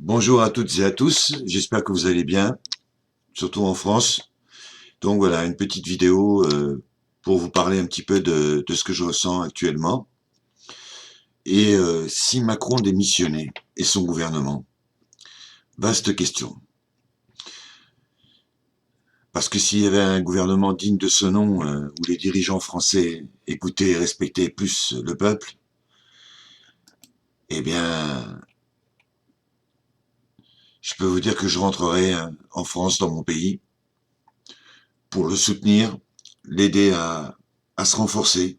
Bonjour à toutes et à tous, j'espère que vous allez bien, surtout en France. Donc voilà, une petite vidéo pour vous parler un petit peu de ce que je ressens actuellement. Et si Macron démissionnait et son gouvernement? Vaste question. Parce que s'il y avait un gouvernement digne de ce nom, où les dirigeants français écoutaient et respectaient plus le peuple, eh bien, je peux vous dire que je rentrerai en France, dans mon pays, pour le soutenir, l'aider à se renforcer,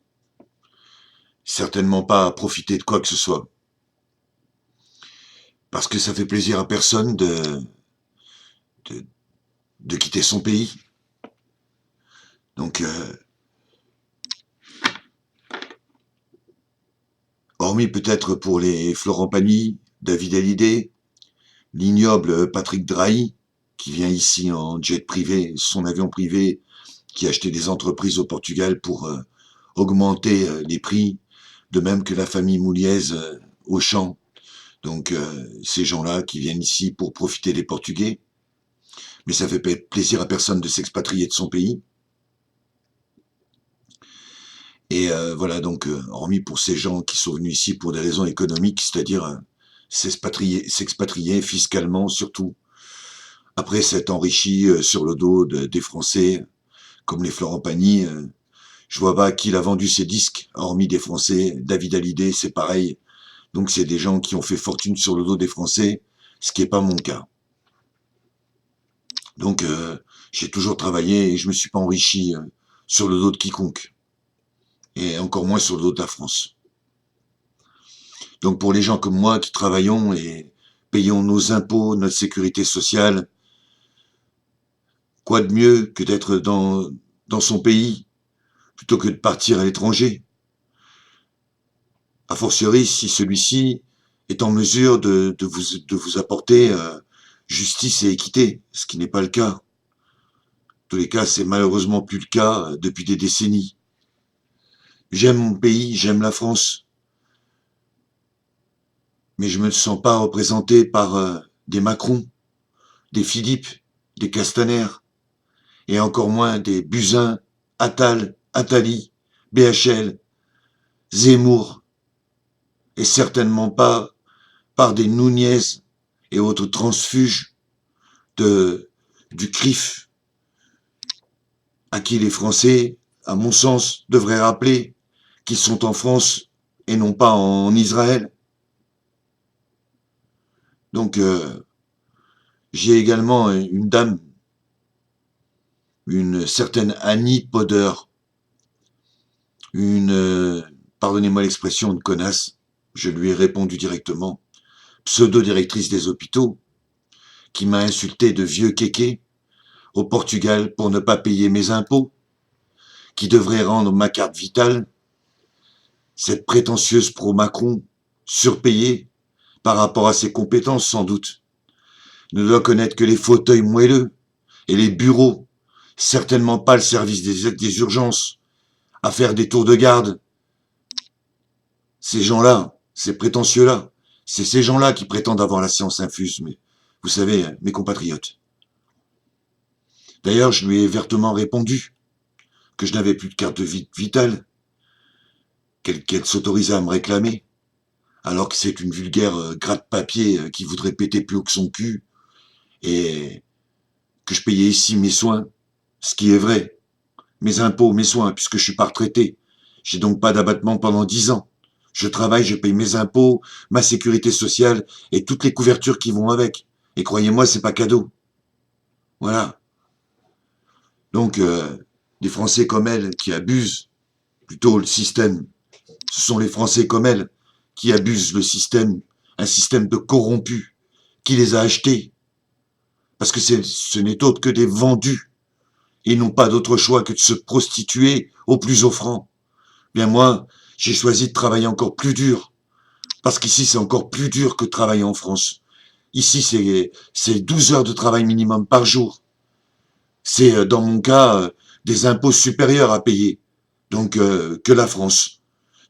certainement pas à profiter de quoi que ce soit. Parce que ça fait plaisir à personne de, de quitter son pays. Donc, hormis peut-être pour les Florent Pagny, David Hallyday, l'ignoble Patrick Drahi, qui vient ici en jet privé, son avion privé, qui a acheté des entreprises au Portugal pour augmenter les prix, de même que la famille Mouliez Auchan. Donc, ces gens-là qui viennent ici pour profiter des Portugais. Mais ça fait plaisir à personne de s'expatrier de son pays. Et voilà, donc, hormis pour ces gens qui sont venus ici pour des raisons économiques, c'est-à-dire s'expatrier fiscalement surtout, après s'être enrichi sur le dos des Français, comme les Florent Pagny, je vois pas qui l'a vendu ses disques, hormis des Français. David Hallyday, c'est pareil. Donc c'est des gens qui ont fait fortune sur le dos des Français, ce qui n'est pas mon cas. Donc j'ai toujours travaillé et je me suis pas enrichi sur le dos de quiconque, et encore moins sur le dos de la France. Donc pour les gens comme moi qui travaillons et payons nos impôts, notre sécurité sociale, quoi de mieux que d'être dans son pays plutôt que de partir à l'étranger? A fortiori si celui-ci est en mesure de vous apporter justice et équité, ce qui n'est pas le cas. En tous les cas, c'est malheureusement plus le cas depuis des décennies. J'aime mon pays, j'aime la France, mais je me sens pas représenté par des Macron, des Philippe, des Castaner, et encore moins des Buzyn, Attal, Attali, BHL, Zemmour, et certainement pas par des Nunez et autres transfuges du CRIF, à qui les Français, à mon sens, devraient rappeler qu'ils sont en France et non pas en Israël. Donc, j'ai également une dame, une certaine Annie Podder, pardonnez-moi l'expression, une connasse, je lui ai répondu directement, pseudo-directrice des hôpitaux, qui m'a insulté de vieux kéké au Portugal pour ne pas payer mes impôts, qui devrait rendre ma carte vitale, cette prétentieuse pro-Macron, surpayée par rapport à ses compétences sans doute, ne doit connaître que les fauteuils moelleux et les bureaux, certainement pas le service des urgences, à faire des tours de garde. Ces gens-là, ces prétentieux-là, c'est ces gens-là qui prétendent avoir la science infuse, mais vous savez, mes compatriotes. D'ailleurs, je lui ai vertement répondu que je n'avais plus de carte vitale, qu'elle s'autorisait à me réclamer, alors que c'est une vulgaire gratte-papier qui voudrait péter plus haut que son cul, et que je payais ici mes soins, ce qui est vrai, mes impôts, mes soins, puisque je suis pas retraité. J'ai donc pas d'abattement pendant 10 ans. Je travaille, je paye mes impôts, ma sécurité sociale et toutes les couvertures qui vont avec. Et croyez-moi, c'est pas cadeau. Voilà. Donc, des Français comme elle qui abusent plutôt le système. Ce sont les Français comme elle qui abusent le système, un système de corrompus, qui les a achetés. Parce que ce n'est autre que des vendus. Ils n'ont pas d'autre choix que de se prostituer au plus offrant. Bien moi, j'ai choisi de travailler encore plus dur. Parce qu'ici, c'est encore plus dur que de travailler en France. Ici, c'est 12 heures de travail minimum par jour. C'est, dans mon cas, des impôts supérieurs à payer, donc que la France.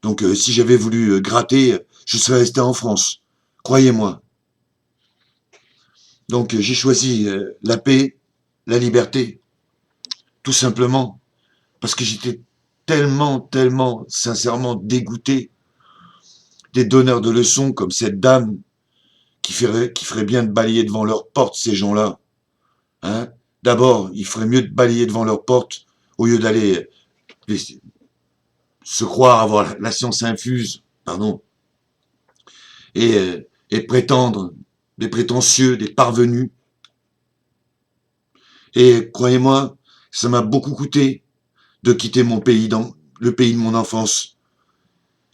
Donc, si j'avais voulu gratter, je serais resté en France. Croyez-moi. Donc j'ai choisi la paix, la liberté, tout simplement, parce que j'étais tellement, sincèrement dégoûté des donneurs de leçons comme cette dame qui ferait bien de balayer devant leur porte, ces gens-là. Hein. D'abord, il ferait mieux de balayer devant leur porte au lieu d'aller se croire avoir la science infuse, pardon, et prétendre des prétentieux, des parvenus. Et croyez-moi, ça m'a beaucoup coûté de quitter mon pays, dans le pays de mon enfance,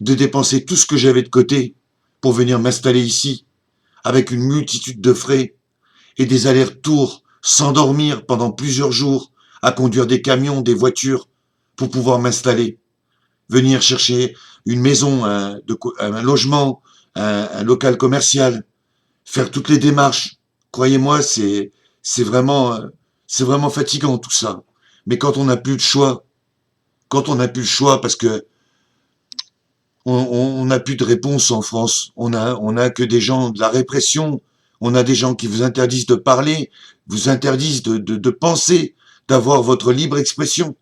de dépenser tout ce que j'avais de côté pour venir m'installer ici, avec une multitude de frais et des allers-retours sans dormir pendant plusieurs jours à conduire des camions, des voitures pour pouvoir m'installer, venir chercher une maison, un logement, un local commercial, faire toutes les démarches. Croyez-moi, c'est vraiment fatigant tout ça. Mais quand on n'a plus le choix, parce que on n'a plus de réponse en France. On a que des gens de la répression. On a des gens qui vous interdisent de parler, vous interdisent de penser, d'avoir votre libre expression.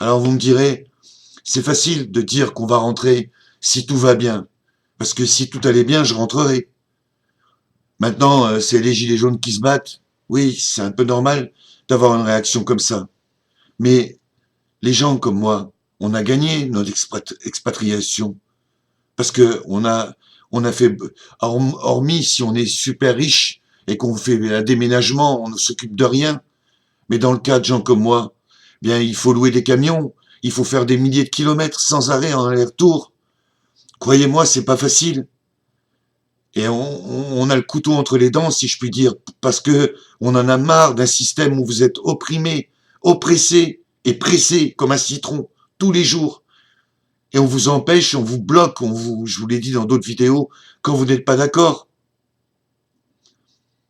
Alors vous me direz, c'est facile de dire qu'on va rentrer si tout va bien. Parce que si tout allait bien, je rentrerai. Maintenant, c'est les gilets jaunes qui se battent. Oui, c'est un peu normal d'avoir une réaction comme ça. Mais les gens comme moi, on a gagné notre expatriation. Parce que on a fait, hormis si on est super riche et qu'on fait un déménagement, on ne s'occupe de rien. Mais dans le cas de gens comme moi, bien, il faut louer des camions, il faut faire des milliers de kilomètres sans arrêt en aller-retour. Croyez-moi, c'est pas facile. Et on a le couteau entre les dents, si je puis dire, parce que on en a marre d'un système où vous êtes opprimé, oppressé et pressé comme un citron tous les jours. Et on vous empêche, on vous bloque, je vous l'ai dit dans d'autres vidéos, quand vous n'êtes pas d'accord.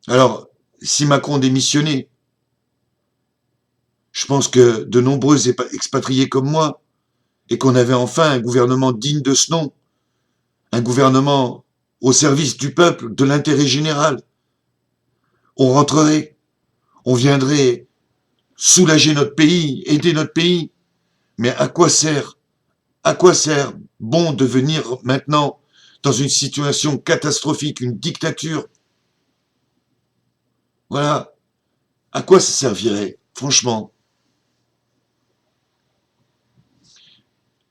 Alors, si Macron démissionnait, je pense que de nombreux expatriés comme moi, et qu'on avait enfin un gouvernement digne de ce nom, un gouvernement au service du peuple, de l'intérêt général, on rentrerait, on viendrait soulager notre pays, aider notre pays. Mais à quoi sert bon de venir maintenant dans une situation catastrophique, une dictature? Voilà. À quoi ça servirait, franchement?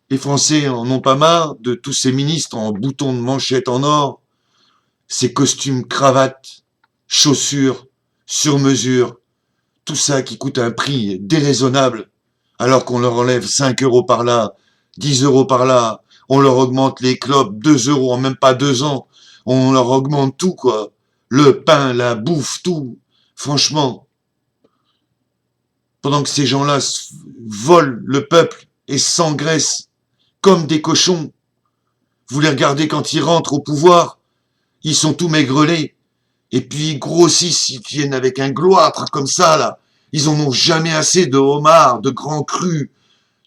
Les Français en ont pas marre de tous ces ministres en boutons de manchette en or, ces costumes, cravates, chaussures, sur mesure, tout ça qui coûte un prix déraisonnable, alors qu'on leur enlève 5 euros par là, 10 euros par là, on leur augmente les clopes 2 euros en même pas 2 ans, on leur augmente tout, quoi. Le pain, la bouffe, tout. Franchement, pendant que ces gens-là volent le peuple et s'engraissent comme des cochons, vous les regardez quand ils rentrent au pouvoir, ils sont tout maigrelés, et puis ils grossissent, ils viennent avec un gloître comme ça, là. Ils en ont jamais assez de homards, de grands crus,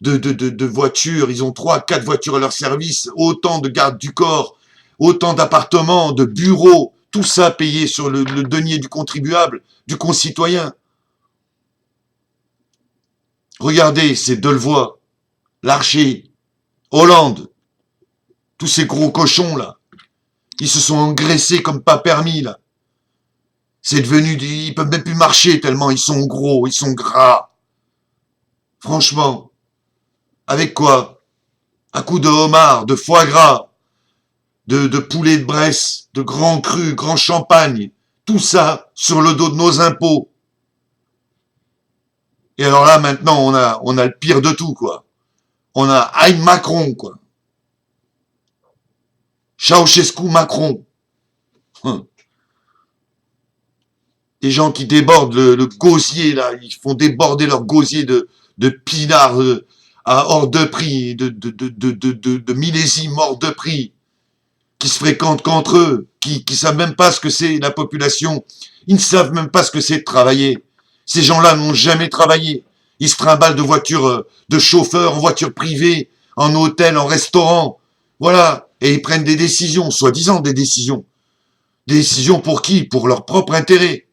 de voitures. Ils ont 3, 4 voitures à leur service, autant de gardes du corps, autant d'appartements, de bureaux, tout ça payé sur le denier du contribuable, du concitoyen. Regardez ces Delevoye, Larcher, Hollande, tous ces gros cochons là. Ils se sont engraissés comme pas permis là. C'est devenu, ils peuvent même plus marcher tellement ils sont gros, ils sont gras. Franchement, avec quoi? À coups de homard, de foie gras, de poulet de Bresse, de grands crus, grand champagne, tout ça sur le dos de nos impôts. Et alors là, maintenant, on a le pire de tout, quoi. On a Aïe Macron, quoi. Ceausescu Macron. Des gens qui débordent le gosier, là, ils font déborder leur gosier de pinards à hors de prix, de millésimes hors de prix, qui se fréquentent qu'entre eux, qui savent même pas ce que c'est la population, ils ne savent même pas ce que c'est de travailler. Ces gens-là n'ont jamais travaillé. Ils se trimballent de voitures de chauffeurs, en voitures privées, en hôtel, en restaurant. Voilà. Et ils prennent des décisions, soi-disant des décisions. Des décisions pour qui? Pour leur propre intérêt.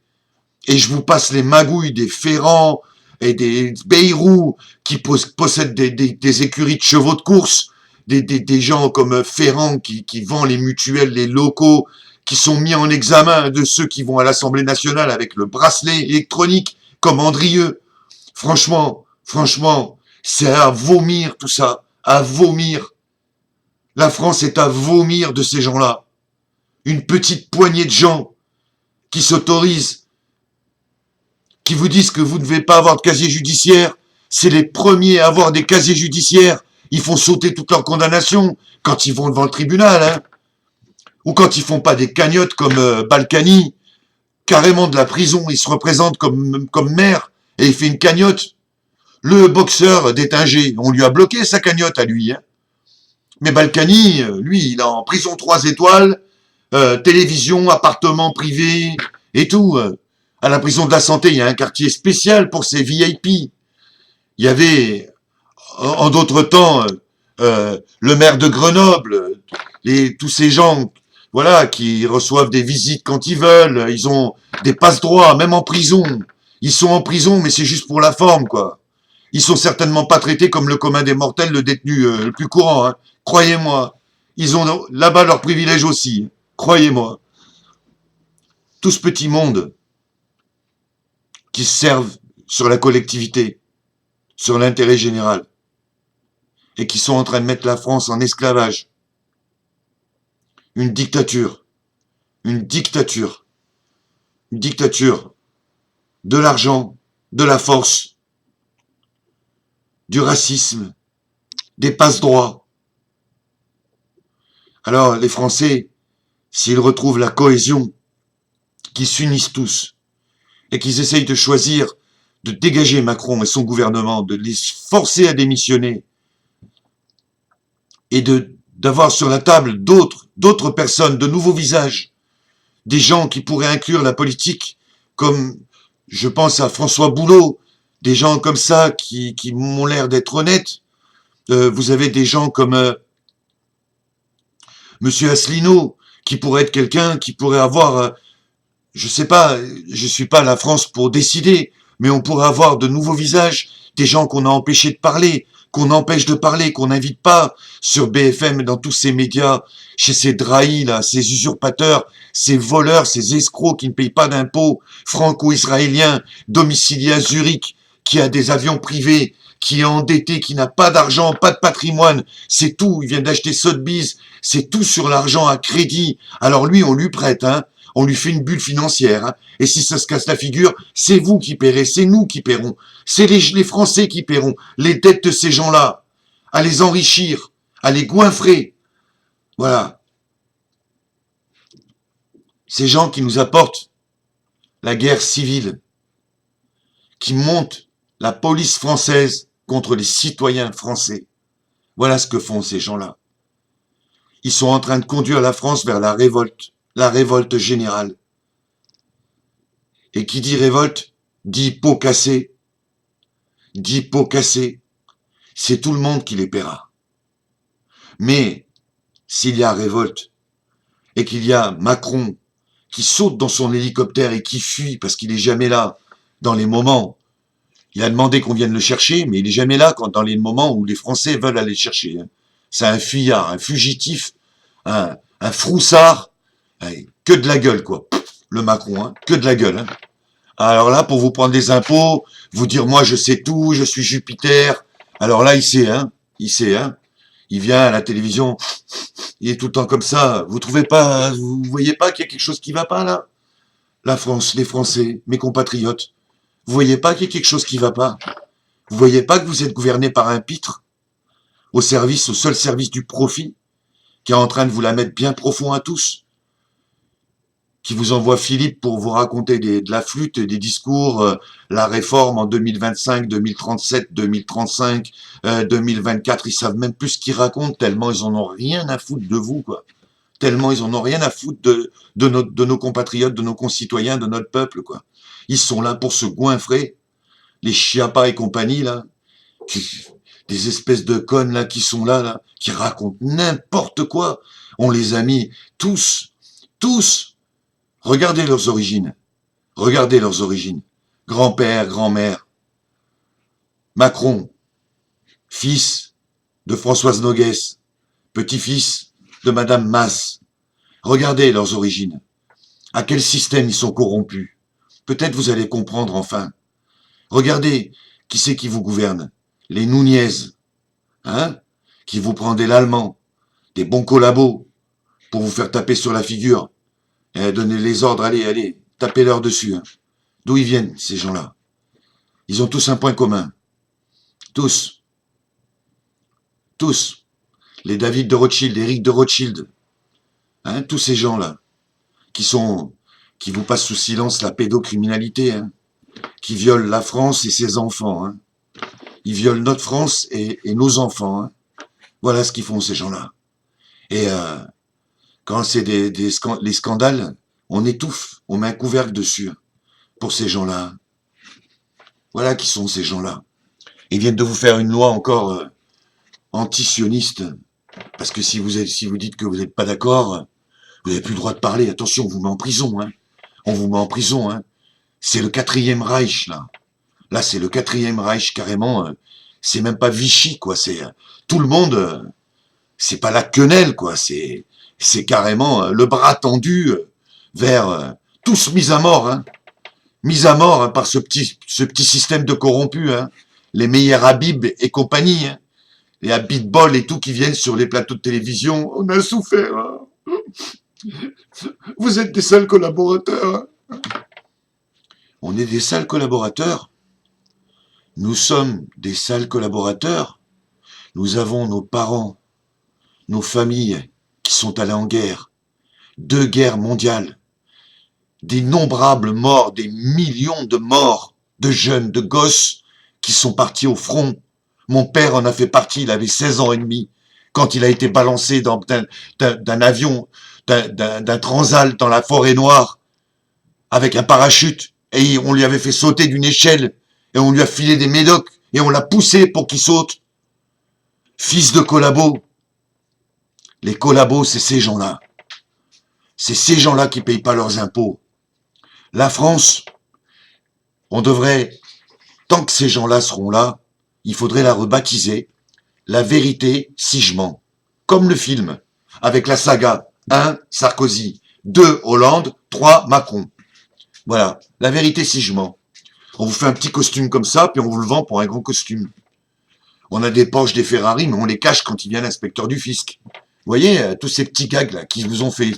Et je vous passe les magouilles des Ferrand et des Bayrou qui possèdent des écuries de chevaux de course, des gens comme Ferrand qui vend les mutuelles, les locaux, qui sont mis en examen, de ceux qui vont à l'Assemblée nationale avec le bracelet électronique, comme Andrieux. Franchement, c'est à vomir tout ça, à vomir. La France est à vomir de ces gens-là. Une petite poignée de gens qui s'autorisent, qui vous disent que vous ne devez pas avoir de casier judiciaire. C'est les premiers à avoir des casiers judiciaires. Ils font sauter toute leur condamnation quand ils vont devant le tribunal, hein. Ou quand ils font pas des cagnottes comme Balkany, carrément de la prison, il se représente comme maire et il fait une cagnotte. Le boxeur d'Étinger, on lui a bloqué sa cagnotte à lui, hein. Mais Balkany, lui, il est en prison 3 étoiles, télévision, appartement privé et tout. À la prison de la Santé, il y a un quartier spécial pour ces VIP. Il y avait, en d'autres temps, le maire de Grenoble, tous ces gens, voilà, qui reçoivent des visites quand ils veulent, ils ont des passe-droits, même en prison. Ils sont en prison, mais c'est juste pour la forme, quoi. Ils sont certainement pas traités comme le commun des mortels, le détenu le plus courant, hein. Croyez-moi. Ils ont là-bas leurs privilèges aussi. Croyez-moi. Tout ce petit monde qui se servent sur la collectivité, sur l'intérêt général, et qui sont en train de mettre la France en esclavage. Une dictature. Une dictature. Une dictature. De l'argent, de la force, du racisme, des passe-droits. Alors, les Français, s'ils retrouvent la cohésion, qu'ils s'unissent tous, et qu'ils essayent de choisir, de dégager Macron et son gouvernement, de les forcer à démissionner, et d'avoir sur la table d'autres personnes, de nouveaux visages, des gens qui pourraient inclure la politique, comme je pense à François Boulot, des gens comme ça qui m'ont l'air d'être honnêtes. Vous avez des gens comme Monsieur Asselineau, qui pourrait être quelqu'un qui pourrait avoir, je sais pas, je suis pas la France pour décider, mais on pourrait avoir de nouveaux visages, des gens qu'on a empêchés de parler, qu'on empêche de parler, qu'on n'invite pas sur BFM et dans tous ces médias, chez ces drahis là, ces usurpateurs, ces voleurs, ces escrocs qui ne payent pas d'impôts, franco-israéliens, domiciliés à Zurich, qui a des avions privés, qui est endetté, qui n'a pas d'argent, pas de patrimoine, c'est tout, il vient d'acheter Sotheby's, c'est tout sur l'argent à crédit. Alors lui, on lui prête, hein. On lui fait une bulle financière, hein. Et si ça se casse la figure, c'est vous qui paierez, c'est nous qui paierons. C'est les Français qui paieront les dettes de ces gens-là, à les enrichir, à les goinfrer. Voilà. Ces gens qui nous apportent la guerre civile, qui montent la police française contre les citoyens français. Voilà ce que font ces gens-là. Ils sont en train de conduire la France vers la révolte générale. Et qui dit révolte, dit pot cassé, c'est tout le monde qui les paiera. Mais s'il y a révolte, et qu'il y a Macron qui saute dans son hélicoptère et qui fuit parce qu'il n'est jamais là dans les moments, il a demandé qu'on vienne le chercher, mais il n'est jamais là dans les moments où les Français veulent aller le chercher. C'est un fuyard, un fugitif, un froussard, que de la gueule, quoi. Le Macron, hein, que de la gueule, hein. Alors là, pour vous prendre des impôts, vous dire, moi, je sais tout, je suis Jupiter. Alors là, il sait, hein. Il vient à la télévision, il est tout le temps comme ça. Vous voyez pas qu'il y a quelque chose qui va pas, là? La France, les Français, mes compatriotes. Vous voyez pas qu'il y a quelque chose qui va pas? Vous voyez pas que vous êtes gouverné par un pitre? Au seul service du profit? Qui est en train de vous la mettre bien profond à tous? Qui vous envoie Philippe pour vous raconter de la flûte, des discours, la réforme en 2025, 2037, 2035, 2024, ils savent même plus ce qu'ils racontent, tellement ils en ont rien à foutre de vous, quoi. Tellement ils en ont rien à foutre de nos compatriotes, de nos concitoyens, de notre peuple, quoi. Ils sont là pour se goinfrer, les Chiappa et compagnie, là, des espèces de connes, là, qui sont là, qui racontent n'importe quoi. On les a mis tous, Regardez leurs origines. Regardez leurs origines. Grand-père, grand-mère. Macron, fils de Françoise Noguès, petit-fils de Madame Masse. Regardez leurs origines. À quel système ils sont corrompus. Peut-être vous allez comprendre enfin. Regardez qui c'est qui vous gouverne. Les Núñez, hein, qui vous prend dès l'allemand, des bons collabos pour vous faire taper sur la figure et donner les ordres. Allez, allez, tapez-leur dessus. Hein. D'où ils viennent, ces gens-là? Ils ont tous un point commun. Tous. Tous. Les David de Rothschild, Éric de Rothschild. Hein, tous ces gens-là. Qui vous passent sous silence la pédocriminalité. Hein, qui violent la France et ses enfants. Hein. Ils violent notre France et nos enfants. Hein. Voilà ce qu'ils font, ces gens-là. Et quand c'est les scandales, on étouffe, on met un couvercle dessus. Hein, pour ces gens-là. Voilà qui sont ces gens-là. Ils viennent de vous faire une loi encore anti-sioniste. Parce que si vous dites que vous n'êtes pas d'accord, vous n'avez plus le droit de parler. Attention, on vous met en prison. Hein. On vous met en prison. Hein. C'est le 4e Reich, là. Là, c'est le 4e Reich, carrément. C'est même pas Vichy, quoi. C'est tout le monde. C'est pas la quenelle, quoi. C'est carrément le bras tendu vers tous mis à mort. Hein. Mis à mort hein, par ce petit système de corrompus. Hein. Les meilleurs Habib et compagnie. Hein. Les Habib-Bol et tout qui viennent sur les plateaux de télévision. On a souffert. Hein. Vous êtes des sales collaborateurs. Hein. On est des sales collaborateurs. Nous sommes des sales collaborateurs. Nous avons nos parents, nos familles qui sont allés en guerre. 2 guerres mondiales. D'innombrables morts, des millions de morts, de jeunes, de gosses qui sont partis au front. Mon père en a fait partie, il avait 16 ans et demi, quand il a été balancé d'un avion, d'un transal dans la forêt noire, avec un parachute, et on lui avait fait sauter d'une échelle, et on lui a filé des médocs, et on l'a poussé pour qu'il saute. Fils de collabos. Les collabos, c'est ces gens-là. C'est ces gens-là qui payent pas leurs impôts. La France, on devrait, tant que ces gens-là seront là, il faudrait la rebaptiser La vérité si je mens. Comme le film, avec la saga 1, Sarkozy, 2, Hollande, 3, Macron. Voilà, la vérité si je mens. On vous fait un petit costume comme ça, puis on vous le vend pour un gros costume. On a des Porsche, des Ferrari, mais on les cache quand il vient l'inspecteur du fisc. Vous voyez, tous ces petits gags là qui vous ont fait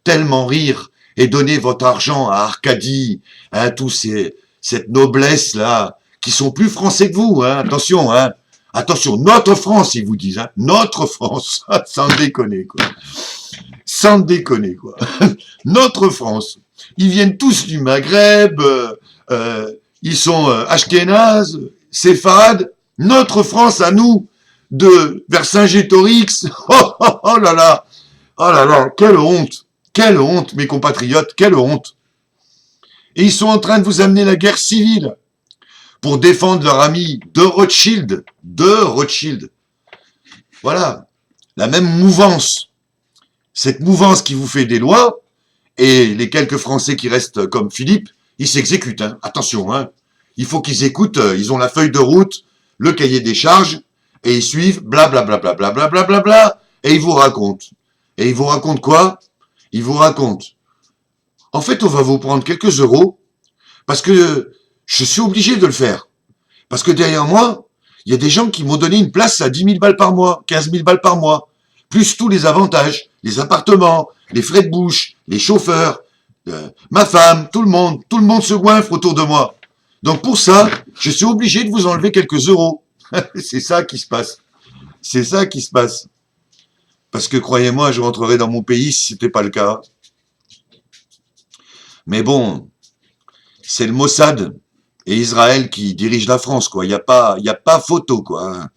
tellement rire et donner votre argent à Arcadie, hein, cette noblesse là, qui sont plus français que vous, hein, attention, hein. Attention, notre France, ils vous disent, hein, notre France, sans déconner, quoi. Sans déconner, quoi. Notre France. Ils viennent tous du Maghreb, ils sont ashkénazes, séfarades. Notre France à nous, de Vercingétorix, oh là là, quelle honte, mes compatriotes, quelle honte. Et ils sont en train de vous amener la guerre civile pour défendre leur ami de Rothschild. Voilà, la même mouvance. Cette mouvance qui vous fait des lois, et les quelques Français qui restent comme Philippe, ils s'exécutent. Hein. Attention, hein. Il faut qu'ils écoutent, ils ont la feuille de route, le cahier des charges, et ils suivent, blablabla, et ils vous racontent. Et ils vous racontent quoi? Ils vous racontent. En fait, on va vous prendre quelques euros, parce que je suis obligé de le faire. Parce que derrière moi, il y a des gens qui m'ont donné une place à 10 000 balles par mois, 15 000 balles par mois, plus tous les avantages, les appartements, les frais de bouche, les chauffeurs, ma femme, tout le monde se goinfre autour de moi. Donc pour ça, je suis obligé de vous enlever quelques euros. C'est ça qui se passe. C'est ça qui se passe. Parce que croyez-moi, je rentrerai dans mon pays si c'était pas le cas. Mais bon, c'est le Mossad et Israël qui dirigent la France, quoi. Il y a pas photo, quoi.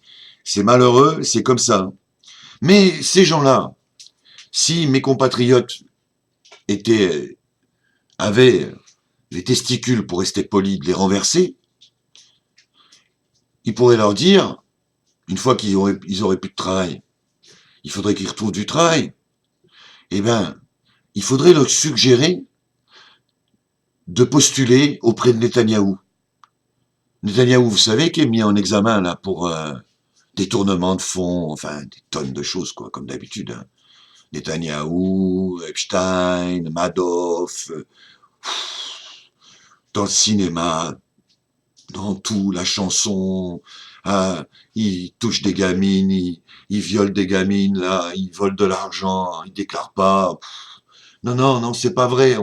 C'est malheureux, c'est comme ça. Mais ces gens-là, si mes compatriotes avaient les testicules, pour rester polis, de les renverser, ils pourraient leur dire, une fois qu'ils auraient plus de travail, il faudrait qu'ils retrouvent du travail. Eh bien, il faudrait leur suggérer de postuler auprès de Netanyahou. Netanyahou, vous savez, qui est mis en examen là pour détournement de fonds, enfin des tonnes de choses, quoi, comme d'habitude. Hein. Netanyahou, Epstein, Madoff, dans le cinéma, dans tout, la chanson, il touche des gamines, il viole des gamines, là, il vole de l'argent, il déclare pas. Non, non, non, c'est pas vrai.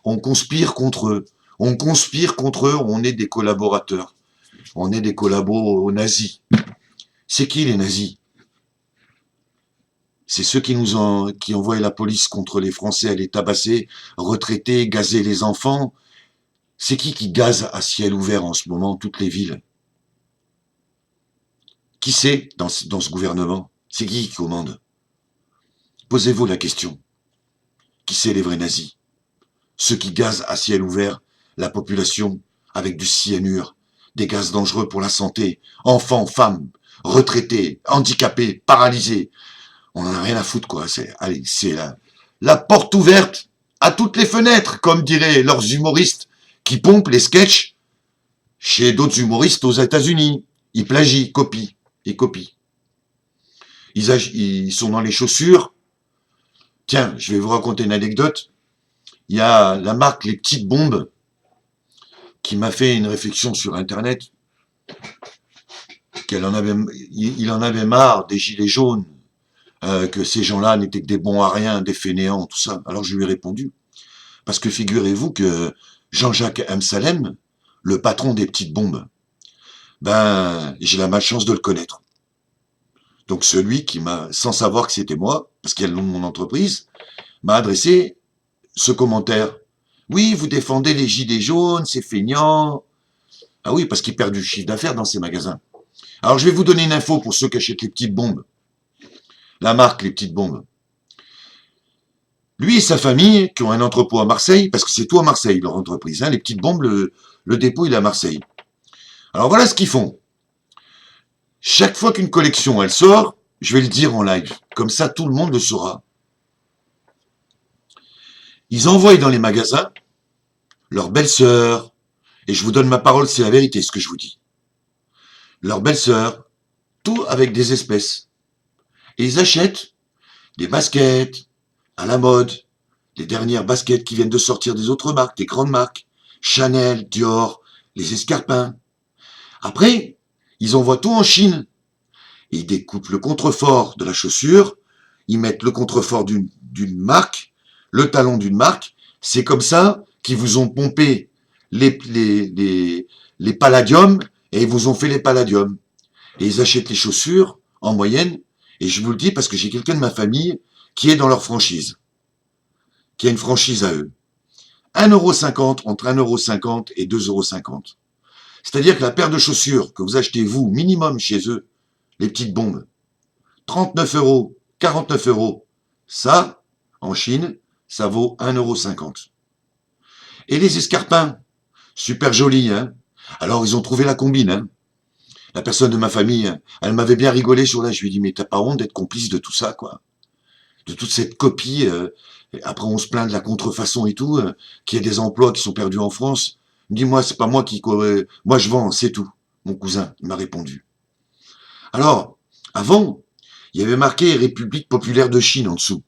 On conspire contre eux. On conspire contre eux, on est des collaborateurs. On est des collabos aux nazis. C'est qui les nazis? C'est ceux qui envoient la police contre les Français à les tabasser, retraités, gazer les enfants. C'est qui gaze à ciel ouvert en ce moment toutes les villes? Qui c'est dans ce gouvernement? C'est qui commande? Posez-vous la question. Qui c'est les vrais nazis? Ceux qui gazent à ciel ouvert la population avec du cyanure, des gaz dangereux pour la santé, enfants, femmes, retraités, handicapés, paralysés. On en a rien à foutre, quoi. C'est la porte ouverte à toutes les fenêtres, comme diraient leurs humoristes qui pompent les sketchs chez d'autres humoristes aux États-Unis. Ils plagient, copient. Ils copient. Ils sont dans les chaussures. Tiens, je vais vous raconter une anecdote. Il y a la marque Les Petites Bombes qui m'a fait une réflexion sur Internet. Il en avait marre des gilets jaunes, que ces gens-là n'étaient que des bons à rien, des fainéants, tout ça. Alors je lui ai répondu. Parce que figurez-vous que Jean-Jacques Amsalem, le patron des Petites Bombes, ben, j'ai la malchance de le connaître. Donc celui qui m'a, sans savoir que c'était moi, parce qu'il y a le nom de mon entreprise, m'a adressé ce commentaire. Oui, vous défendez les gilets jaunes, c'est feignant. Ah oui, parce qu'ils perdent du chiffre d'affaires dans ces magasins. Alors je vais vous donner une info pour ceux qui achètent les petites bombes. La marque Les Petites Bombes. Lui et sa famille, qui ont un entrepôt à Marseille, parce que c'est tout à Marseille, leur entreprise. Hein, les Petites Bombes, le dépôt, il est à Marseille. Alors voilà ce qu'ils font. Chaque fois qu'une collection, elle sort, je vais le dire en live. Comme ça, tout le monde le saura. Ils envoient dans les magasins leur belle-sœur, et je vous donne ma parole, c'est la vérité ce que je vous dis. Leur belle-sœur, tout avec des espèces. Et ils achètent des baskets à la mode, les dernières baskets qui viennent de sortir des autres marques, des grandes marques, Chanel, Dior, les escarpins. Après, ils envoient tout en Chine. Et ils découpent le contrefort de la chaussure, ils mettent le contrefort d'une marque, le talon d'une marque. C'est comme ça qu'ils vous ont pompé les palladiums et ils vous ont fait les palladiums. Et ils achètent les chaussures en moyenne, et je vous le dis parce que j'ai quelqu'un de ma famille qui est dans leur franchise, qui a une franchise à eux. 1,50 €, entre 1,50 € et 2,50 €. C'est-à-dire que la paire de chaussures que vous achetez, vous, minimum chez eux, les Petites Bombes, 39 €, 49 €, ça, en Chine, ça vaut 1,50 €. Et les escarpins, super jolis, hein. Alors, ils ont trouvé la combine, hein. La personne de ma famille, elle m'avait bien rigolé sur là. Je lui ai dit, mais t'as pas honte d'être complice de tout ça, quoi? De toute cette copie. Après, on se plaint de la contrefaçon et tout, qu'il y a des emplois qui sont perdus en France. Il me dit, moi, c'est pas moi qui... moi, je vends, c'est tout. Mon cousin, il m'a répondu. Alors, avant, il y avait marqué République populaire de Chine en dessous.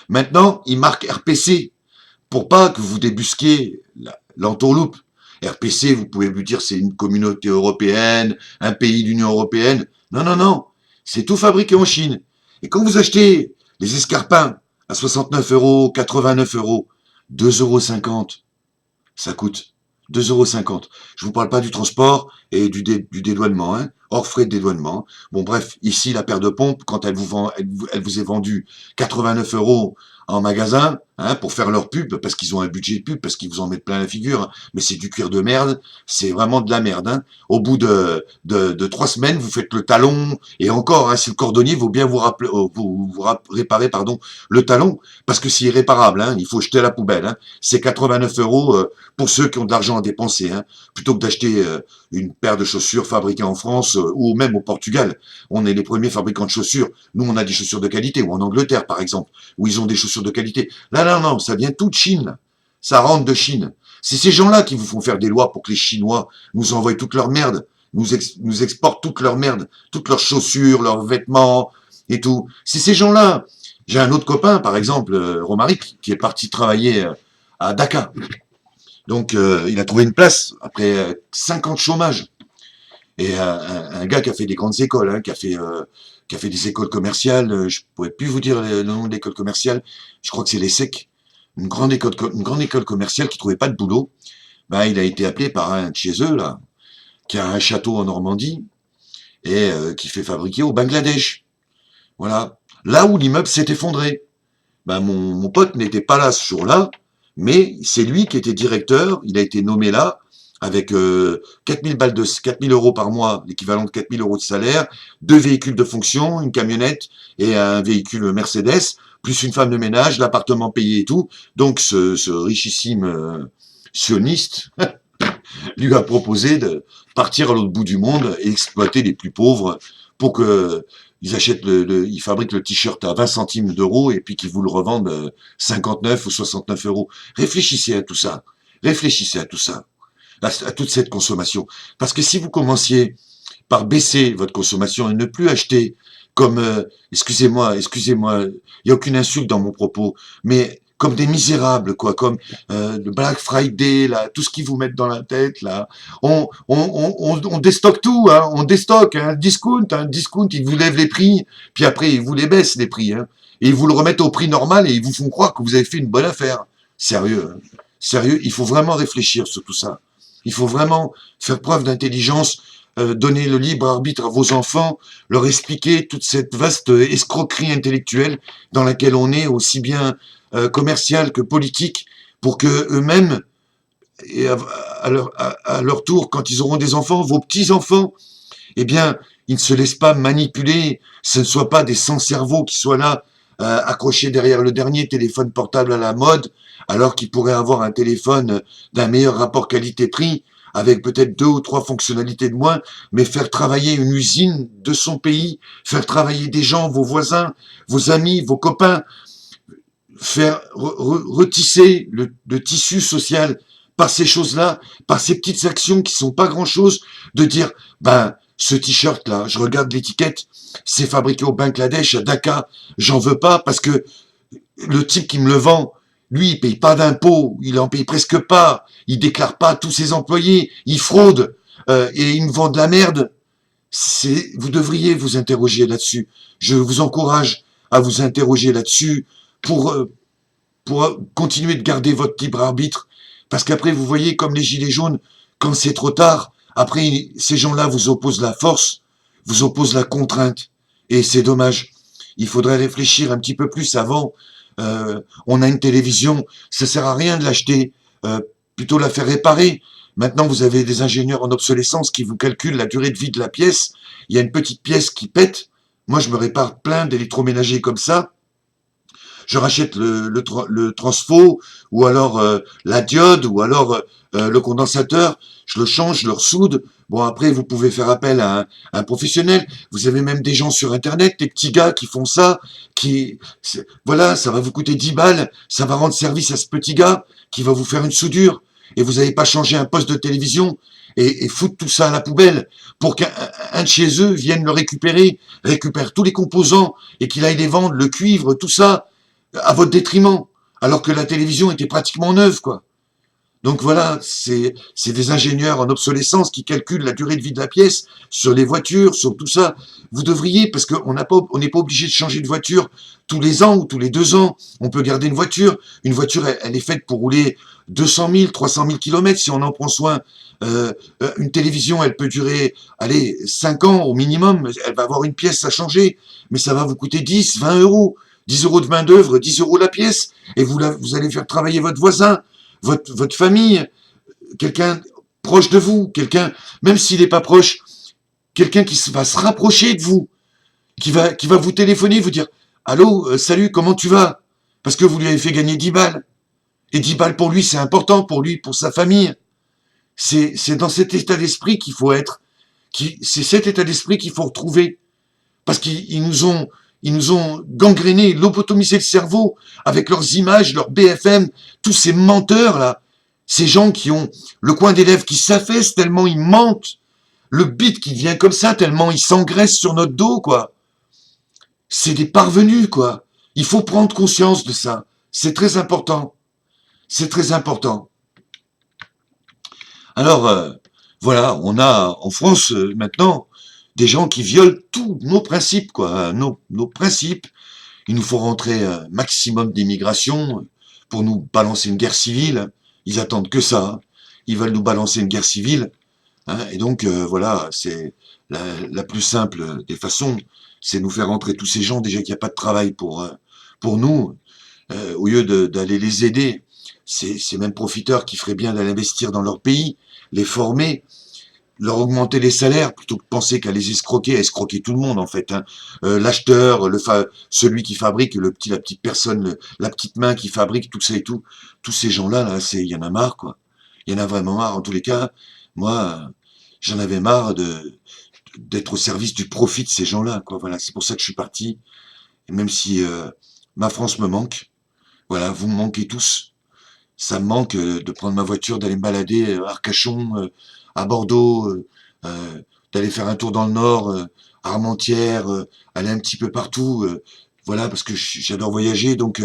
Maintenant, il marque RPC, pour pas que vous débusquiez l'entourloupe. RPC, vous pouvez lui dire c'est une communauté européenne, un pays de l'Union européenne. Non, non, non. C'est tout fabriqué en Chine. Et quand vous achetez les escarpins à 69 €, 89 €, 2,50 €, ça coûte 2,50 €. Je vous parle pas du transport et du dédouanement, hein, hors frais de dédouanement. Bon, bref, ici, la paire de pompes, quand elle vous est vendue 89 € en magasin, hein, pour faire leur pub, parce qu'ils ont un budget de pub, parce qu'ils vous en mettent plein la figure, hein, mais c'est du cuir de merde, c'est vraiment de la merde. Hein. Au bout de 3 semaines, vous faites le talon, et encore, hein, si le cordonnier vaut bien réparer le talon, parce que c'est irréparable, hein, il faut jeter à la poubelle. Hein. C'est 89 € pour ceux qui ont de l'argent à dépenser, hein, plutôt que d'acheter une paire de chaussures fabriquées en France ou même au Portugal. On est les premiers fabricants de chaussures. Nous, on a des chaussures de qualité, ou en Angleterre, par exemple, où ils ont des chaussures de qualité. Là, non, non, ça vient tout de Chine. Là. Ça rentre de Chine. C'est ces gens-là qui vous font faire des lois pour que les Chinois nous envoient toute leur merde, nous exportent toute leur merde, toutes leurs chaussures, leurs vêtements et tout. C'est ces gens-là. J'ai un autre copain, par exemple, Romaric, qui est parti travailler à Dakar. Donc, il a trouvé une place après 5 ans de chômage. Et un gars qui a fait des grandes écoles, hein, qui a fait des écoles commerciales, je pourrais plus vous dire le nom de l'école commerciale, je crois que c'est l'ESSEC, une grande école commerciale qui trouvait pas de boulot. Ben, il a été appelé par un de chez eux, là, qui a un château en Normandie, et qui fait fabriquer au Bangladesh. Voilà. Là où l'immeuble s'est effondré. Ben, mon pote n'était pas là ce jour-là, mais c'est lui qui était directeur, il a été nommé là, avec 4 000 euros par mois, l'équivalent de 4 000 euros de salaire, 2 véhicules de fonction, une camionnette et un véhicule Mercedes, plus une femme de ménage, l'appartement payé et tout. Donc ce richissime sioniste lui a proposé de partir à l'autre bout du monde et exploiter les plus pauvres pour que ils fabriquent le t-shirt à 20 centimes d'euros et puis qu'ils vous le revendent 59 ou 69 euros. Réfléchissez à tout ça. Réfléchissez à tout ça. À toute cette consommation. Parce que si vous commenciez par baisser votre consommation et ne plus acheter comme, excusez-moi, il n'y a aucune insulte dans mon propos, mais comme des misérables, quoi, comme le Black Friday, là, tout ce qu'ils vous mettent dans la tête, là. On déstocke tout, hein, on déstocke, hein, discount, ils vous lèvent les prix, puis après, ils vous les baissent, les prix, hein, et ils vous le remettent au prix normal et ils vous font croire que vous avez fait une bonne affaire. Sérieux, hein. Sérieux, il faut vraiment réfléchir sur tout ça. Il faut vraiment faire preuve d'intelligence, donner le libre arbitre à vos enfants, leur expliquer toute cette vaste escroquerie intellectuelle dans laquelle on est, aussi bien commerciale que politique, pour que eux-mêmes, et à leur tour, quand ils auront des enfants, vos petits-enfants, eh bien, ils ne se laissent pas manipuler, ce ne soient pas des sans-cerveau qui soient là, accrochés derrière le dernier téléphone portable à la mode, alors qu'ils pourraient avoir un téléphone d'un meilleur rapport qualité-prix, avec peut-être 2 ou 3 fonctionnalités de moins, mais faire travailler une usine de son pays, faire travailler des gens, vos voisins, vos amis, vos copains, faire retisser le tissu social par ces choses-là, par ces petites actions qui sont pas grand-chose, de dire, ben, ce t-shirt-là, je regarde l'étiquette, c'est fabriqué au Bangladesh, à Dhaka, j'en veux pas parce que le type qui me le vend, lui, il paye pas d'impôts, il en paye presque pas, il déclare pas tous ses employés, il fraude, et il me vend de la merde. Vous devriez vous interroger là-dessus. Je vous encourage à vous interroger là-dessus pour, pour continuer de garder votre libre arbitre, parce qu'après, vous voyez, comme les gilets jaunes, quand c'est trop tard, après, ces gens-là vous opposent la force, vous opposent la contrainte, et c'est dommage. Il faudrait réfléchir un petit peu plus avant. On a une télévision, ça sert à rien de l'acheter, plutôt la faire réparer. Maintenant, vous avez des ingénieurs en obsolescence qui vous calculent la durée de vie de la pièce. Il y a une petite pièce qui pète. Moi, je me répare plein d'électroménagers comme ça. Je rachète le transfo, ou alors la diode, ou alors le condensateur, je le change, je le ressoude. Bon, après, vous pouvez faire appel à un professionnel. Vous avez même des gens sur Internet, des petits gars qui font ça, voilà, ça va vous coûter 10 balles, ça va rendre service à ce petit gars qui va vous faire une soudure. Et vous n'avez pas changé un poste de télévision et foutre tout ça à la poubelle pour qu'un de chez eux vienne le récupère tous les composants et qu'il aille les vendre, le cuivre, tout ça, à votre détriment, alors que la télévision était pratiquement neuve, quoi. Donc voilà, c'est des ingénieurs en obsolescence qui calculent la durée de vie de la pièce sur les voitures, sur tout ça. Vous devriez, parce qu'on n'est pas obligé de changer de voiture tous les ans ou tous les 2 ans. On peut garder une voiture. Une voiture, elle est faite pour rouler 200 000, 300 000 kilomètres si on en prend soin. Une télévision, elle peut durer, allez, 5 ans au minimum. Elle va avoir une pièce à changer, mais ça va vous coûter 10, 20 euros. 10 euros de main d'œuvre, 10 euros la pièce, et vous allez faire travailler votre voisin, votre famille, quelqu'un proche de vous, quelqu'un, même s'il n'est pas proche, quelqu'un qui va se rapprocher de vous, qui va vous téléphoner, vous dire « Allô, salut, comment tu vas ?» Parce que vous lui avez fait gagner 10 balles. Et 10 balles pour lui, c'est important pour lui, pour sa famille. C'est dans cet état d'esprit qu'il faut être. C'est cet état d'esprit qu'il faut retrouver. Parce qu'ils nous ont gangréné, lobotomisé le cerveau avec leurs images, leurs BFM, tous ces menteurs là. Ces gens qui ont le coin des lèvres qui s'affaisse tellement ils mentent, le bide qui vient comme ça tellement ils s'engraissent sur notre dos, quoi. C'est des parvenus, quoi. Il faut prendre conscience de ça. C'est très important. C'est très important. Alors, voilà, on a en France maintenant des gens qui violent tous nos principes, quoi. Nos principes. Il nous faut rentrer un maximum d'immigration pour nous balancer une guerre civile. Ils attendent que ça. Hein. Ils veulent nous balancer une guerre civile. Hein. Et donc, voilà, c'est la plus simple des façons. C'est nous faire rentrer tous ces gens, déjà qu'il n'y a pas de travail pour nous, au lieu d'aller les aider. Ces mêmes profiteurs qui feraient bien d'aller investir dans leur pays, les former, leur augmenter les salaires plutôt que de penser qu'à les escroquer, à escroquer tout le monde en fait. Hein. L'acheteur, celui qui fabrique, la petite personne, la petite main qui fabrique tout ça et tout, tous ces gens-là, là, il y en a marre quoi. Il y en a vraiment marre. En tous les cas, moi, j'en avais marre d'être au service du profit de ces gens-là. Quoi. Voilà, c'est pour ça que je suis parti. Et même si ma France me manque, voilà, vous me manquez tous. Ça me manque de prendre ma voiture, d'aller me balader à Arcachon, à Bordeaux, d'aller faire un tour dans le Nord, Armentières, aller un petit peu partout. Voilà, parce que j'adore voyager, donc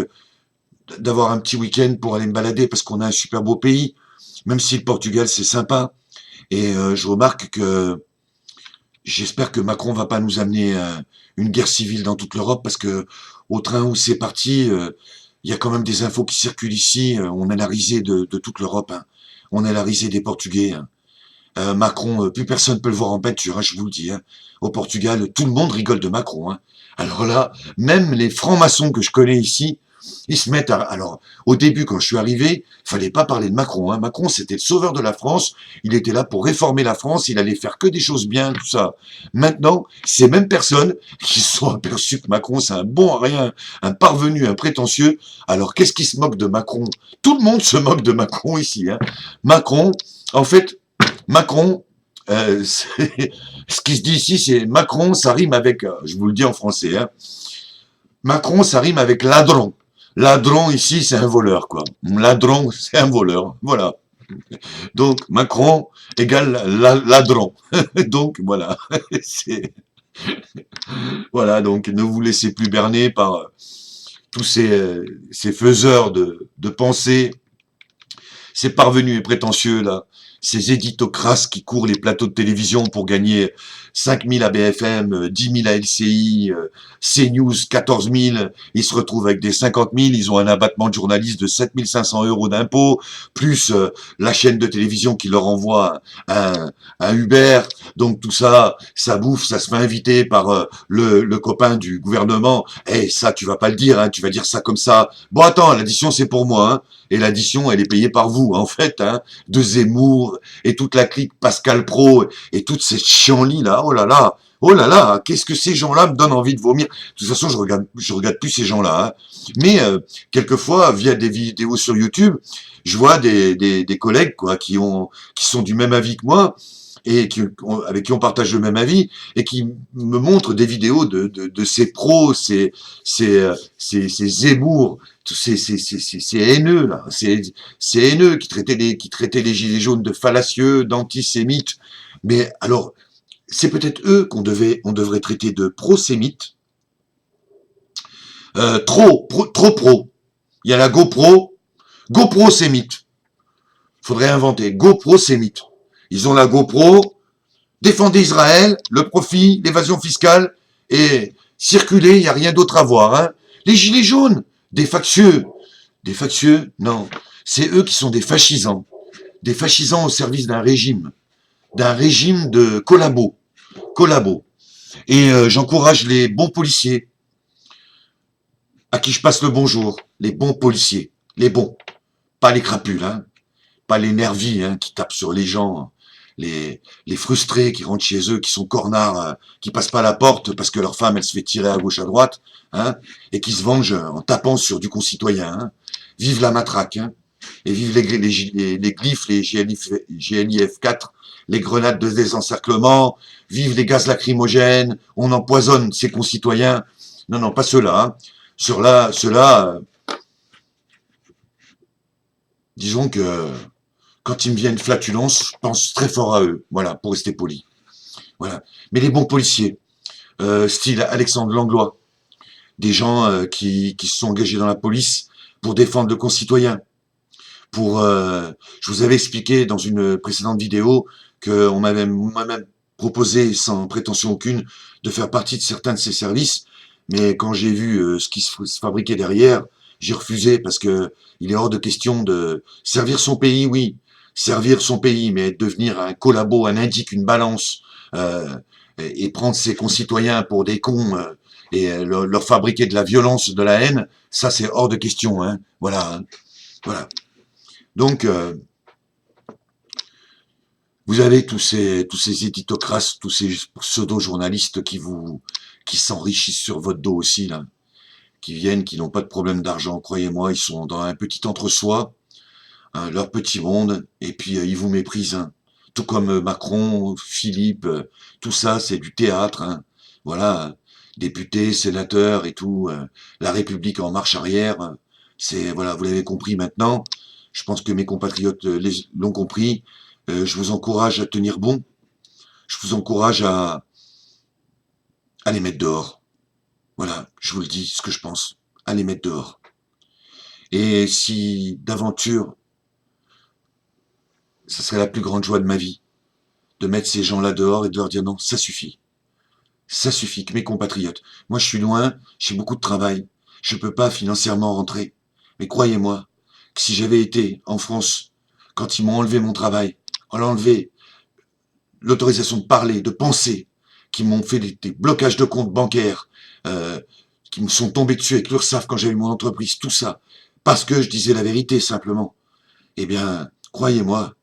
d'avoir un petit week-end pour aller me balader, parce qu'on a un super beau pays, même si le Portugal c'est sympa. Et je remarque que j'espère que Macron va pas nous amener une guerre civile dans toute l'Europe, parce que au train où c'est parti, il y a quand même des infos qui circulent ici. On a la risée de toute l'Europe. Hein. On a la risée des Portugais. Hein. Macron, plus personne peut le voir en peinture, hein, je vous le dis. Hein. Au Portugal, tout le monde rigole de Macron. Hein. Alors là, même les francs-maçons que je connais ici, ils se mettent à... Alors, au début, quand je suis arrivé, fallait pas parler de Macron. Hein. Macron, c'était le sauveur de la France. Il était là pour réformer la France. Il allait faire que des choses bien, tout ça. Maintenant, ces mêmes personnes qui se sont aperçues que Macron, c'est un bon à rien, un parvenu, un prétentieux. Alors, qu'est-ce qui se moque de Macron? Tout le monde se moque de Macron ici. Hein. Macron, en fait, Macron, ce qui se dit ici, c'est Macron, ça rime avec, je vous le dis en français, hein, Macron, ça rime avec ladron. Ladron, ici, c'est un voleur, quoi. Ladron, c'est un voleur. Voilà. Donc, Macron égale ladron. Donc, voilà. Voilà, donc, ne vous laissez plus berner par tous ces faiseurs de pensée, ces parvenus et prétentieux, là. Ces éditocrates qui courent les plateaux de télévision pour gagner 5 000 à BFM, 10 000 à LCI, CNews 14 000, ils se retrouvent avec des 50 000, ils ont un abattement de journalistes de 7 500 € d'impôts, plus la chaîne de télévision qui leur envoie un Uber, donc tout ça, ça bouffe, ça se fait inviter par le copain du gouvernement, ça tu vas pas le dire, hein, tu vas dire ça comme ça, bon attends, l'addition c'est pour moi, hein. Et l'addition elle est payée par vous, en fait, hein, de Zemmour, et toute la clique Pascal Pro, et toute cette chienlit là, oh là là, qu'est-ce que ces gens-là me donnent envie de vomir. De toute façon, je regarde plus ces gens-là. Hein. Mais quelquefois, via des vidéos sur YouTube, je vois des collègues quoi, qui sont du même avis que moi, et avec qui on partage le même avis, et qui me montrent des vidéos de ces pros, ces Zemmour, tous ces haineux là, ces haineux qui traitaient les gilets jaunes de fallacieux, d'antisémites. Mais alors, c'est peut-être eux on devrait traiter de prosémites, trop pro. Il y a la GoPro sémite. Faudrait inventer GoPro sémite. Ils ont la GoPro, défendez Israël, le profit, l'évasion fiscale, et circuler, il n'y a rien d'autre à voir. Hein. Les gilets jaunes, des factieux, non, c'est eux qui sont des fascisants au service d'un régime de collabos. Et j'encourage les bons policiers, à qui je passe le bonjour, les bons policiers, les bons, pas les crapules, hein, pas les nervis hein, qui tapent sur les gens, les frustrés qui rentrent chez eux, qui sont cornards, qui passent pas la porte parce que leur femme elle se fait tirer à gauche à droite, hein, et qui se vengent en tapant sur du concitoyen. Hein. Vive la matraque, hein, et vive les glyphes, les GLIF 4, les grenades de désencerclement, vive les gaz lacrymogènes, on empoisonne ses concitoyens. Non, pas ceux-là. Hein. Ceux-là, disons que quand ils me viennent flatulence, je pense très fort à eux, voilà, pour rester poli. Voilà. Mais les bons policiers, style Alexandre Langlois, des gens qui se sont engagés dans la police pour défendre le concitoyen, je vous avais expliqué dans une précédente vidéo qu'on m'avait moi-même proposé, sans prétention aucune, de faire partie de certains de ces services, mais quand j'ai vu ce qui se fabriquait derrière, j'ai refusé parce que il est hors de question de servir son pays, oui, servir son pays, mais devenir un collabo, un indique, une balance, et prendre ses concitoyens pour des cons et leur fabriquer de la violence, de la haine, ça c'est hors de question, hein. Voilà, hein. Voilà. Donc, vous avez tous ces éditocrates, tous ces pseudo-journalistes qui s'enrichissent sur votre dos aussi, là, qui viennent, qui n'ont pas de problème d'argent, croyez-moi, ils sont dans un petit entre-soi, hein, leur petit monde, et puis ils vous méprisent, hein. Tout comme Macron, Philippe, tout ça, c'est du théâtre, hein. Voilà, députés, sénateurs et tout, la République en marche arrière, c'est, voilà, vous l'avez compris maintenant. Je pense que mes compatriotes l'ont compris. Je vous encourage à tenir bon. Je vous encourage à les mettre dehors. Voilà, je vous le dis, ce que je pense. À les mettre dehors. Et si d'aventure, ça serait la plus grande joie de ma vie, de mettre ces gens-là dehors et de leur dire non, ça suffit. Ça suffit, que mes compatriotes. Moi, je suis loin, j'ai beaucoup de travail. Je peux pas financièrement rentrer. Mais croyez-moi, que si j'avais été en France, quand ils m'ont enlevé mon travail, enlevé l'autorisation de parler, de penser, qui m'ont fait des blocages de comptes bancaires, euh, qui me sont tombés dessus avec l'URSSAF quand j'avais mon entreprise, tout ça, parce que je disais la vérité simplement. Eh bien, croyez-moi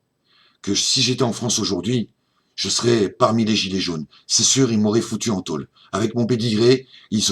que si j'étais en France aujourd'hui, je serais parmi les gilets jaunes. C'est sûr, ils m'auraient foutu en tôle. Avec mon pédigré, ils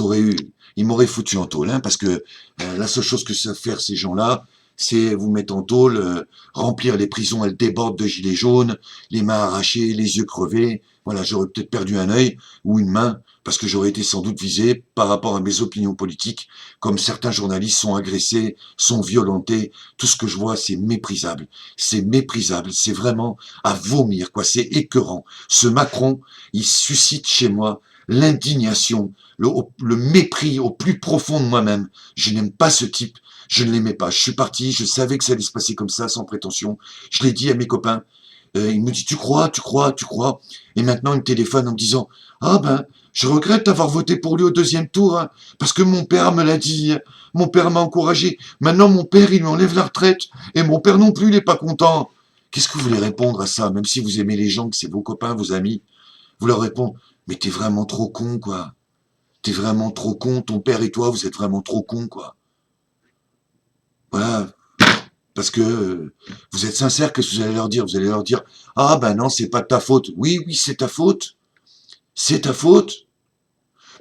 m'auraient foutu en tôle, hein, parce que la seule chose que savent faire ces gens-là, c'est vous mettre en tôle, remplir les prisons, elles débordent de gilets jaunes, les mains arrachées, les yeux crevés. Voilà, j'aurais peut-être perdu un œil ou une main, parce que j'aurais été sans doute visé par rapport à mes opinions politiques, comme certains journalistes sont agressés, sont violentés. Tout ce que je vois, c'est méprisable. C'est méprisable. C'est vraiment à vomir, quoi. C'est écœurant. Ce Macron, il suscite chez moi l'indignation, le mépris au plus profond de moi-même. Je n'aime pas ce type. Je ne l'aimais pas. Je suis parti, je savais que ça allait se passer comme ça, sans prétention. Je l'ai dit à mes copains. Il me dit, tu crois, tu crois, tu crois. Et maintenant, il me téléphone en me disant, ah ben, je regrette d'avoir voté pour lui au deuxième tour, hein, parce que mon père me l'a dit, mon père m'a encouragé. Maintenant, mon père, il lui enlève la retraite, et mon père non plus, il n'est pas content. Qu'est-ce que vous voulez répondre à ça, même si vous aimez les gens, que c'est vos copains, vos amis? Vous leur répondez, mais t'es vraiment trop con, quoi. T'es vraiment trop con, ton père et toi, vous êtes vraiment trop cons, quoi. Voilà, parce que vous êtes sincère, qu'est-ce que vous allez leur dire? Vous allez leur dire, ah ben non, c'est pas de ta faute. Oui, oui, c'est ta faute. C'est ta faute.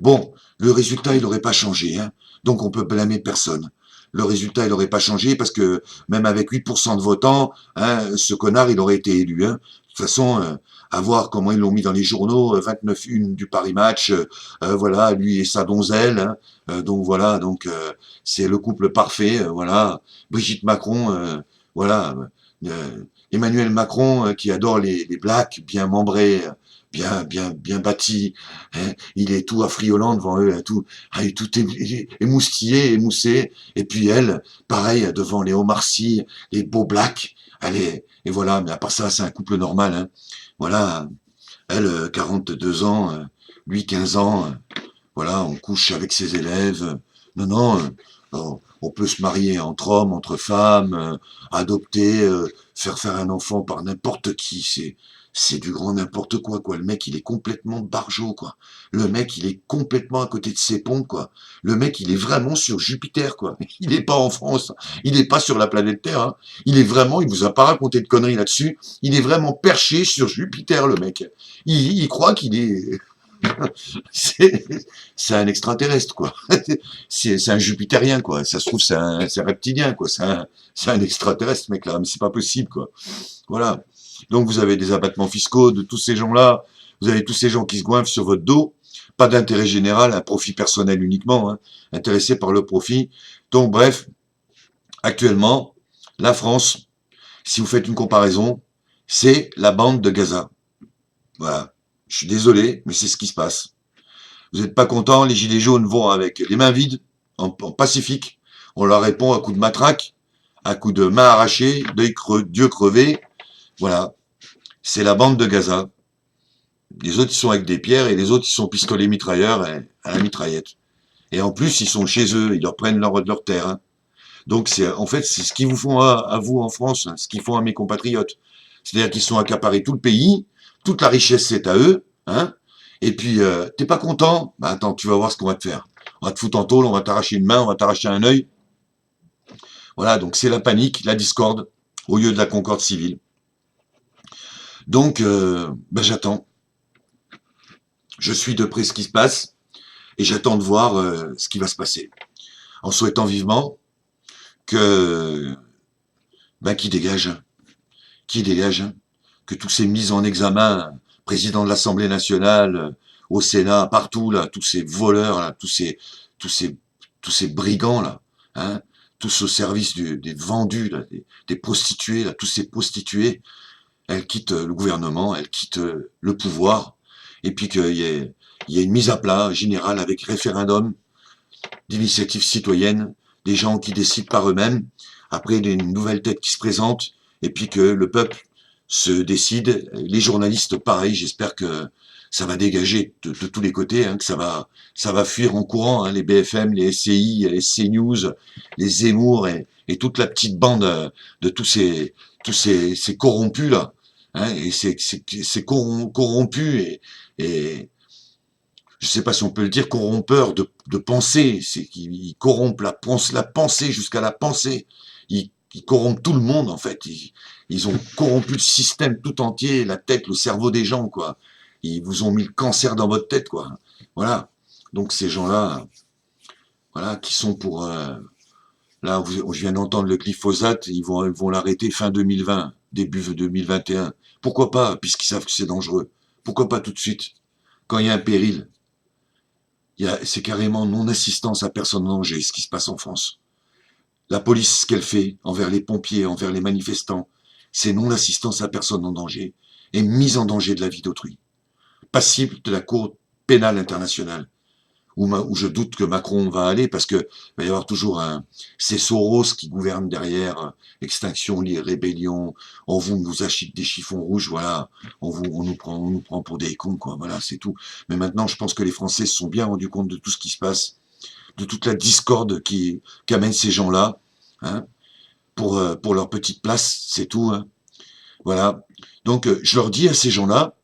Bon, le résultat, il n'aurait pas changé, hein. Donc on peut blâmer personne. Le résultat, il n'aurait pas changé parce que même avec 8% de votants, hein, ce connard, il aurait été élu, hein. De toute façon, à voir comment ils l'ont mis dans les journaux, 29-1 du Paris Match, voilà, lui et sa donzelle, hein. Donc voilà, donc c'est le couple parfait, voilà. Brigitte Macron, voilà. Emmanuel Macron, qui adore les blacks, bien membrés, bien bâtis, hein, il est tout affriolant devant eux, il est tout émoustillé, émoussé, et puis elle, pareil, devant les Omar Sy, les beaux blacks, allez, et voilà, mais à part ça, c'est un couple normal, hein. Voilà, elle, 42 ans, lui, 15 ans, voilà, on couche avec ses élèves, non, non, on peut se marier entre hommes, entre femmes, adopter, faire un enfant par n'importe qui, c'est du grand n'importe quoi, quoi. Le mec, il est complètement barjot, quoi. Le mec, il est complètement à côté de ses pompes, quoi. Le mec, il est vraiment sur Jupiter, quoi. Il n'est pas en France. Il n'est pas sur la planète Terre, hein. Il est vraiment, il vous a pas raconté de conneries là-dessus. Il est vraiment perché sur Jupiter, le mec. Il croit qu'il est, c'est c'est un extraterrestre, quoi. C'est un jupitérien, quoi. Ça se trouve, c'est un reptilien, quoi. C'est un extraterrestre, ce mec-là. Mais c'est pas possible, quoi. Voilà. Donc vous avez des abattements fiscaux de tous ces gens-là. Vous avez tous ces gens qui se goinfrent sur votre dos. Pas d'intérêt général, un profit personnel uniquement, hein, intéressé par le profit. Donc bref, actuellement, la France, Si vous faites une comparaison, c'est la bande de Gaza. Voilà. Je suis désolé, mais c'est ce qui se passe. Vous n'êtes pas content, les gilets jaunes vont avec les mains vides, en pacifique. On leur répond à coups de matraque, à coups de mains arrachées, d'yeux crevés. Voilà. C'est la bande de Gaza. Les autres, ils sont avec des pierres et les autres, ils sont pistolets mitrailleurs à la mitraillette. Et en plus, ils sont chez eux, ils leur prennent leur terre. Hein. Donc, en fait, c'est ce qu'ils vous font à vous en France, hein, ce qu'ils font à mes compatriotes. C'est-à-dire qu'ils sont accaparés tout le pays, toute la richesse, c'est à eux. Hein. Et puis, t'es pas content? Bah attends, tu vas voir ce qu'on va te faire. On va te foutre en tôle, on va t'arracher une main, on va t'arracher un œil. Voilà, donc c'est la panique, la discorde, au lieu de la concorde civile. Donc, j'attends. Je suis de près ce qui se passe et j'attends de voir ce qui va se passer. En souhaitant vivement que qui dégage, que tous ces mises en examen, président de l'Assemblée nationale, au Sénat, partout là, tous ces voleurs là, tous ces brigands là, hein, tous au service des vendus là, des prostituées là, tous ces prostituées, elles quittent le gouvernement, elles quittent le pouvoir, et puis qu'il y ait une mise à plat générale avec référendum d'initiative citoyenne, des gens qui décident par eux-mêmes, après une nouvelle tête qui se présente, et puis que le peuple se décide, les journalistes pareil, j'espère que ça va dégager de tous les côtés, hein, que ça va fuir en courant, hein, les BFM, les SCI, les CNews, les Zemmour et toute la petite bande de tous ces corrompus là, hein, et ces corrompus et je sais pas si on peut le dire, corrompeurs de pensée, c'est qu'ils corrompent la pensée jusqu'à la pensée. Ils corrompent tout le monde, en fait. Ils ont corrompu le système tout entier, la tête, le cerveau des gens, quoi. Ils vous ont mis le cancer dans votre tête, quoi. Voilà. Donc ces gens-là, voilà, qui sont pour... là, je viens d'entendre le glyphosate, ils vont l'arrêter fin 2020, début 2021. Pourquoi pas, puisqu'ils savent que c'est dangereux. Pourquoi pas tout de suite, quand il y a un péril? C'est carrément non-assistance à personne en danger, ce qui se passe en France. La police, ce qu'elle fait envers les pompiers, envers les manifestants, c'est non-assistance à personne en danger et mise en danger de la vie d'autrui. Passible de la Cour pénale internationale, où je doute que Macron va aller, parce que va y avoir toujours c'est Soros qui gouverne derrière, Extinction, les rébellions, on nous achète des chiffons rouges, voilà, on nous prend pour des cons, quoi, voilà, c'est tout. Mais maintenant, je pense que les Français se sont bien rendus compte de tout ce qui se passe, de toute la discorde qu'amènent ces gens-là, hein, pour leur petite place, c'est tout, hein, voilà. Donc, je leur dis à ces gens-là,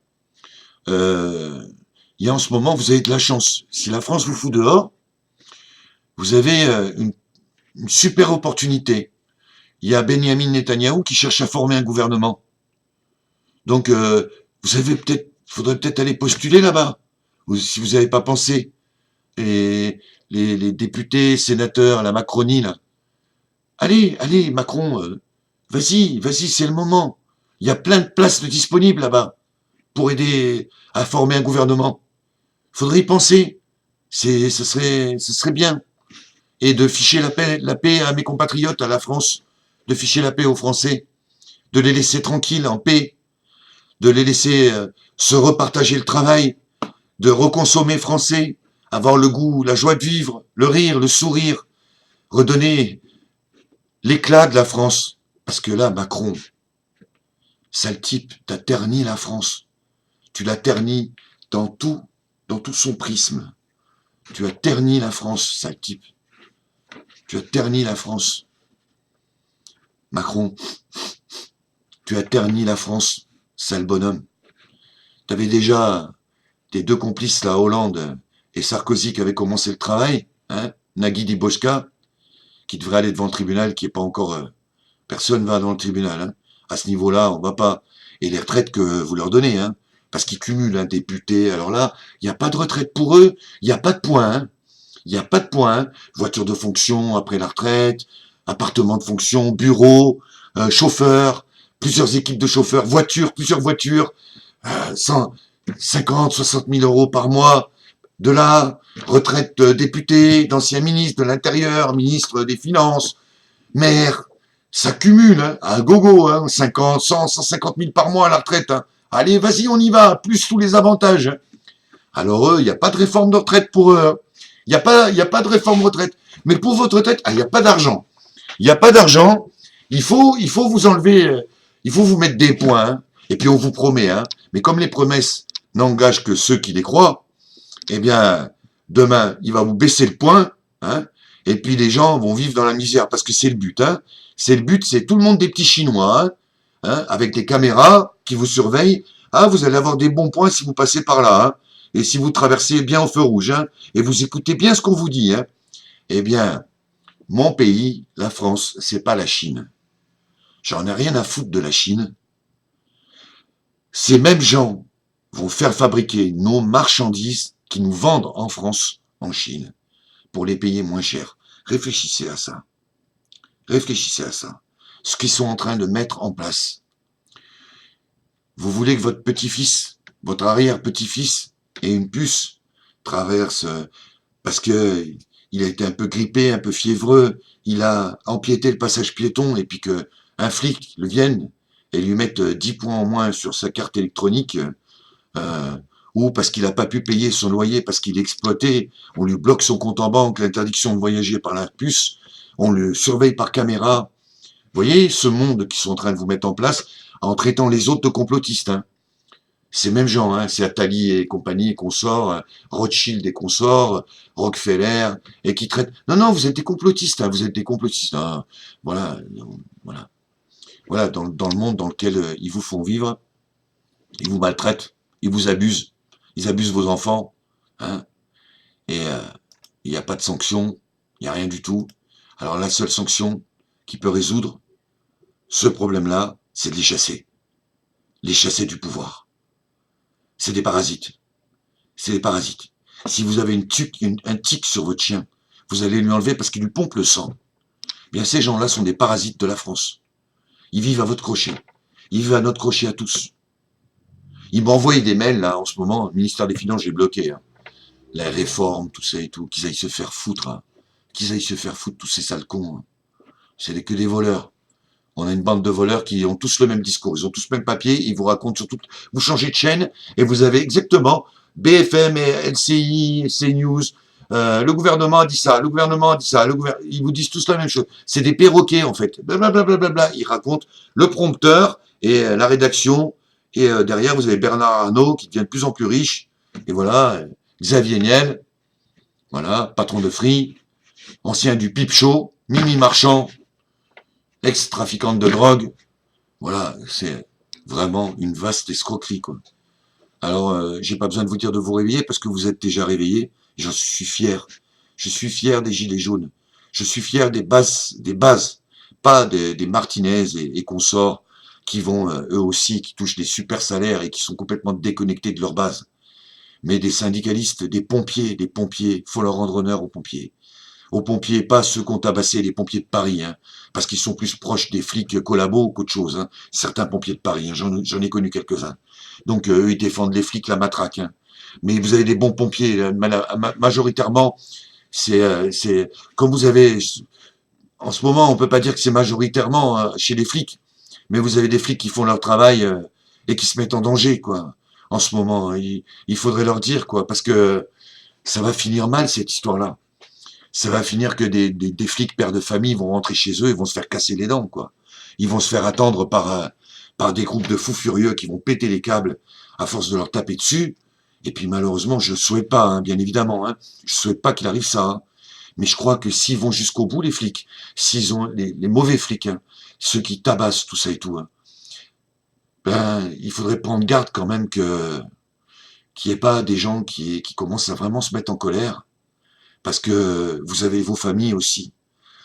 il y a en ce moment, vous avez de la chance. Si la France vous fout dehors, vous avez une super opportunité. Il y a Benyamin Netanyahou qui cherche à former un gouvernement. Donc, faudrait peut-être aller postuler là-bas, si vous n'avez pas pensé. Et les députés, sénateurs, la Macronie, là. Allez, Macron, vas-y, c'est le moment. Il y a plein de places disponibles là-bas pour aider à former un gouvernement. Faudrait y penser. Ce serait bien. Et de ficher la paix à mes compatriotes, à la France, de ficher la paix aux Français, de les laisser tranquilles, en paix, de les laisser se repartager le travail, de reconsommer français, avoir le goût, la joie de vivre, le rire, le sourire, redonner l'éclat de la France. Parce que là, Macron, sale type, t'as terni la France. Tu l'as terni dans tout son prisme. Tu as terni la France, sale type. Tu as terni la France. Macron, tu as terni la France, sale bonhomme. Tu avais déjà tes deux complices, là, Hollande et Sarkozy, qui avaient commencé le travail, hein, Nagui Dibochka, qui devrait aller devant le tribunal, qui n'est pas encore... personne va dans le tribunal. Hein. À ce niveau-là, on va pas... Et les retraites que vous leur donnez, hein, parce qu'ils cumulent un député. Alors là, il n'y a pas de retraite pour eux, il n'y a pas de points. Hein. Il n'y a pas de points. Voiture de fonction après la retraite, appartement de fonction, bureau, chauffeur, plusieurs équipes de chauffeurs, plusieurs voitures, 150, 60 000 euros par mois. De là, retraite député, d'ancien ministre de l'Intérieur, ministre des Finances, maire, Ça cumule, hein, à gogo, hein, 50, 100, 150 000 par mois à la retraite. Hein. Allez, vas-y, on y va, plus tous les avantages. Hein. Alors eux, il n'y a pas de réforme de retraite pour eux. Hein. Il y a pas de réforme de retraite. Mais pour votre retraite, il n'y a pas d'argent. Il n'y a pas d'argent. Il faut vous enlever, il faut vous mettre des points. Hein. Et puis on vous promet. Hein. Mais comme les promesses n'engagent que ceux qui les croient, eh bien, demain, il va vous baisser le point. Hein. Et puis les gens vont vivre dans la misère parce que c'est le but. Hein. C'est le but, c'est tout le monde des petits Chinois, hein, hein, avec des caméras qui vous surveillent. Ah, vous allez avoir des bons points si vous passez par là. Hein. Et si vous traversez bien au feu rouge, hein, et vous écoutez bien ce qu'on vous dit, hein, eh bien, mon pays, la France, c'est pas la Chine. J'en ai rien à foutre de la Chine. Ces mêmes gens vont faire fabriquer nos marchandises qui nous vendent en France, en Chine, pour les payer moins cher. Réfléchissez à ça. Réfléchissez à ça. Ce qu'ils sont en train de mettre en place. Vous voulez que votre petit-fils, votre arrière-petit-fils, ait une puce, traverse, parce que il a été un peu grippé, un peu fiévreux, il a empiété le passage piéton, et puis que un flic le vienne et lui mette 10 points en moins sur sa carte électronique, euh, ou parce qu'il n'a pas pu payer son loyer, parce qu'il est exploité, on lui bloque son compte en banque, l'interdiction de voyager par la puce, on le surveille par caméra. Vous voyez ce monde qu'ils sont en train de vous mettre en place en traitant les autres de complotistes. Hein. Ces mêmes gens, hein, c'est Attali et compagnie, consorts, Rothschild et consorts, Rockefeller, et qui traitent... Non, non, vous êtes des complotistes, hein, vous êtes des complotistes. Hein. Voilà, voilà. Voilà, dans le monde dans lequel ils vous font vivre, ils vous maltraitent, ils vous abusent, ils abusent vos enfants, hein, et il n'y a pas de sanction, il n'y a rien du tout. Alors la seule sanction qui peut résoudre ce problème-là, c'est de les chasser du pouvoir. C'est des parasites. C'est des parasites. Si vous avez un tic sur votre chien, vous allez lui enlever parce qu'il lui pompe le sang. Bien, ces gens-là sont des parasites de la France. Ils vivent à votre crochet. Ils vivent à notre crochet à tous. Ils m'envoient des mails, là, en ce moment. Le ministère des Finances, j'ai bloqué. Hein. La réforme, tout ça et tout. Qu'ils aillent se faire foutre. Hein. Qu'ils aillent se faire foutre, tous ces sales cons. Hein. C'est que des voleurs. On a une bande de voleurs qui ont tous le même discours. Ils ont tous le même papier. Ils vous racontent surtout... Vous changez de chaîne et vous avez exactement BFM et LCI, CNews. Le gouvernement a dit ça, le gouvernement a dit ça. Ils vous disent tous la même chose. C'est des perroquets, en fait. Blablabla. Ils racontent le prompteur et la rédaction. Et derrière, vous avez Bernard Arnault qui devient de plus en plus riche. Et voilà, Xavier Niel, voilà, patron de Free, ancien du Pipe Show, Mimi Marchand, ex-trafiquante de drogue. Voilà, c'est vraiment une vaste escroquerie, quoi. Alors, j'ai pas besoin de vous dire de vous réveiller parce que vous êtes déjà réveillés. J'en suis fier. Je suis fier des gilets jaunes. Je suis fier des bases, pas des Martinez et consorts qui vont, eux aussi, qui touchent des super salaires et qui sont complètement déconnectés de leur base. Mais des syndicalistes, des pompiers, faut leur rendre honneur aux pompiers, pas ceux qui ont tabassé les pompiers de Paris, hein, parce qu'ils sont plus proches des flics collabos qu'autre chose. Hein, certains pompiers de Paris, hein, j'en ai connu quelques-uns. Donc eux, ils défendent les flics, la matraque. Hein. Mais vous avez des bons pompiers, majoritairement, c'est comme vous avez, en ce moment, on peut pas dire que c'est majoritairement chez les flics, mais vous avez des flics qui font leur travail et qui se mettent en danger, quoi. En ce moment, il faudrait leur dire, quoi, parce que ça va finir mal cette histoire-là. Ça va finir que des flics pères de famille vont rentrer chez eux et vont se faire casser les dents, quoi. Ils vont se faire attendre par des groupes de fous furieux qui vont péter les câbles à force de leur taper dessus. Et puis malheureusement, je ne souhaite pas, hein, bien évidemment, hein, je ne souhaite pas qu'il arrive ça. Hein. Mais je crois que s'ils vont jusqu'au bout, les flics, s'ils ont les mauvais flics, hein, ceux qui tabassent tout ça et tout, hein, ben, il faudrait prendre garde quand même qu'il n'y ait pas des gens qui commencent à vraiment se mettre en colère, parce que vous avez vos familles aussi.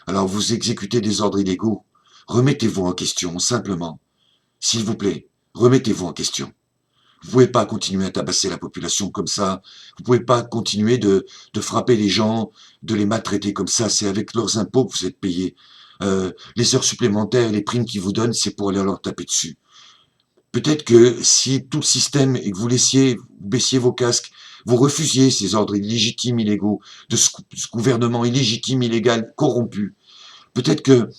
Alors vous exécutez des ordres illégaux, remettez-vous en question, simplement. S'il vous plaît, remettez-vous en question. Vous pouvez pas continuer à tabasser la population comme ça. Vous pouvez pas continuer de frapper les gens, de les maltraiter comme ça. C'est avec leurs impôts que vous êtes payés. Les heures supplémentaires, les primes qu'ils vous donnent, c'est pour aller leur taper dessus. Peut-être que si tout le système et que vous baissiez vos casques, vous refusiez ces ordres illégitimes, illégaux, de ce gouvernement illégitime, illégal, corrompu, peut-être que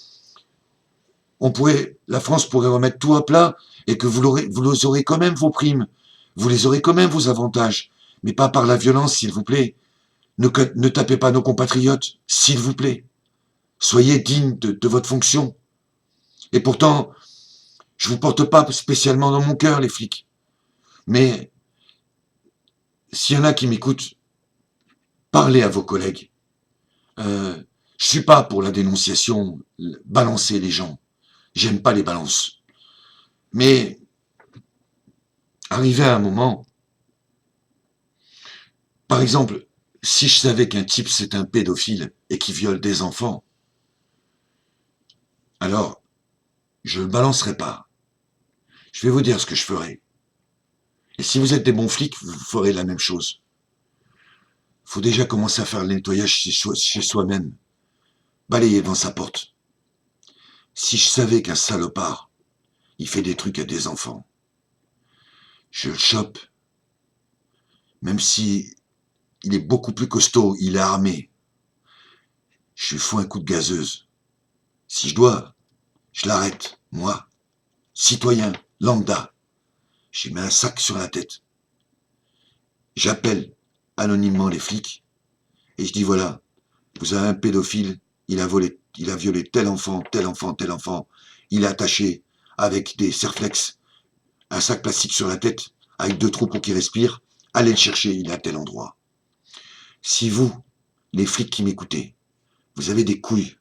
La France pourrait remettre tout à plat et que vous aurez quand même vos primes. Vous les aurez quand même vos avantages. Mais pas par la violence, s'il vous plaît. Ne tapez pas nos compatriotes, s'il vous plaît. Soyez digne de votre fonction. Et pourtant, je vous porte pas spécialement dans mon cœur, les flics. Mais s'il y en a qui m'écoutent, parlez à vos collègues. Je suis pas pour la dénonciation, balancer les gens. J'aime pas les balances. Mais arrivé à un moment, par exemple, si je savais qu'un type c'est un pédophile et qui viole des enfants, alors je le balancerai pas. Je vais vous dire ce que je ferai. Et si vous êtes des bons flics, vous ferez la même chose. Faut déjà commencer à faire le nettoyage chez soi-même. Balayer devant sa porte. Si je savais qu'un salopard, il fait des trucs à des enfants, je le chope. Même si il est beaucoup plus costaud, il est armé. Je lui fous un coup de gazeuse. Si je dois, je l'arrête, moi, citoyen, lambda. J'y mets un sac sur la tête. J'appelle anonymement les flics et je dis voilà, vous avez un pédophile, il a violé tel enfant, tel enfant, tel enfant. Il est attaché avec des serflex, un sac plastique sur la tête, avec 2 trous pour qu'il respire. Allez le chercher, il est à tel endroit. Si vous, les flics qui m'écoutez, vous avez des couilles,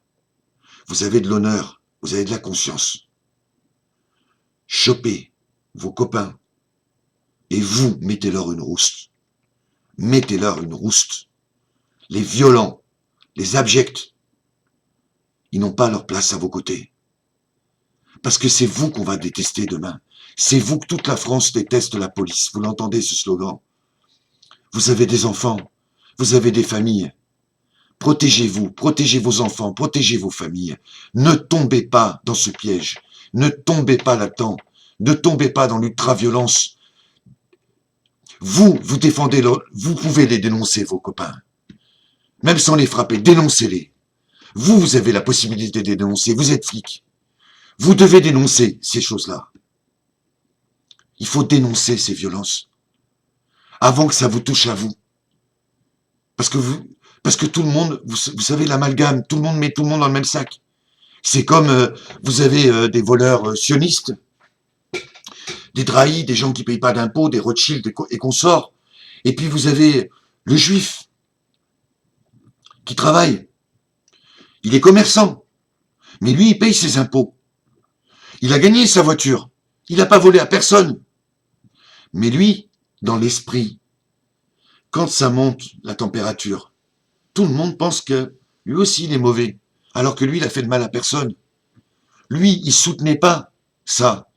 vous avez de l'honneur, vous avez de la conscience, chopez vos copains et vous mettez-leur une rouste. Mettez-leur une rouste. Les violents, les abjects, ils n'ont pas leur place à vos côtés. Parce que c'est vous qu'on va détester demain. C'est vous que toute la France déteste la police. Vous l'entendez ce slogan? Vous avez des enfants, vous avez des familles. Protégez-vous, protégez vos enfants, protégez vos familles. Ne tombez pas dans ce piège. Ne tombez pas là-dedans. Ne tombez pas dans l'ultra-violence. Vous défendez, vous pouvez les dénoncer, vos copains. Même sans les frapper, dénoncez-les. Vous avez la possibilité de les dénoncer, vous êtes flic. Vous devez dénoncer ces choses-là. Il faut dénoncer ces violences avant que ça vous touche à vous. Parce que tout le monde, vous savez, l'amalgame, tout le monde met tout le monde dans le même sac. C'est comme vous avez des voleurs sionistes, des trahis, des gens qui ne payent pas d'impôts, des Rothschild et consorts. Et puis vous avez le juif qui travaille. Il est commerçant. Mais lui, il paye ses impôts. Il a gagné sa voiture. Il n'a pas volé à personne. Mais lui, dans l'esprit, quand ça monte la température, tout le monde pense que lui aussi il est mauvais, alors que lui il a fait de mal à personne. Lui, il soutenait pas ça,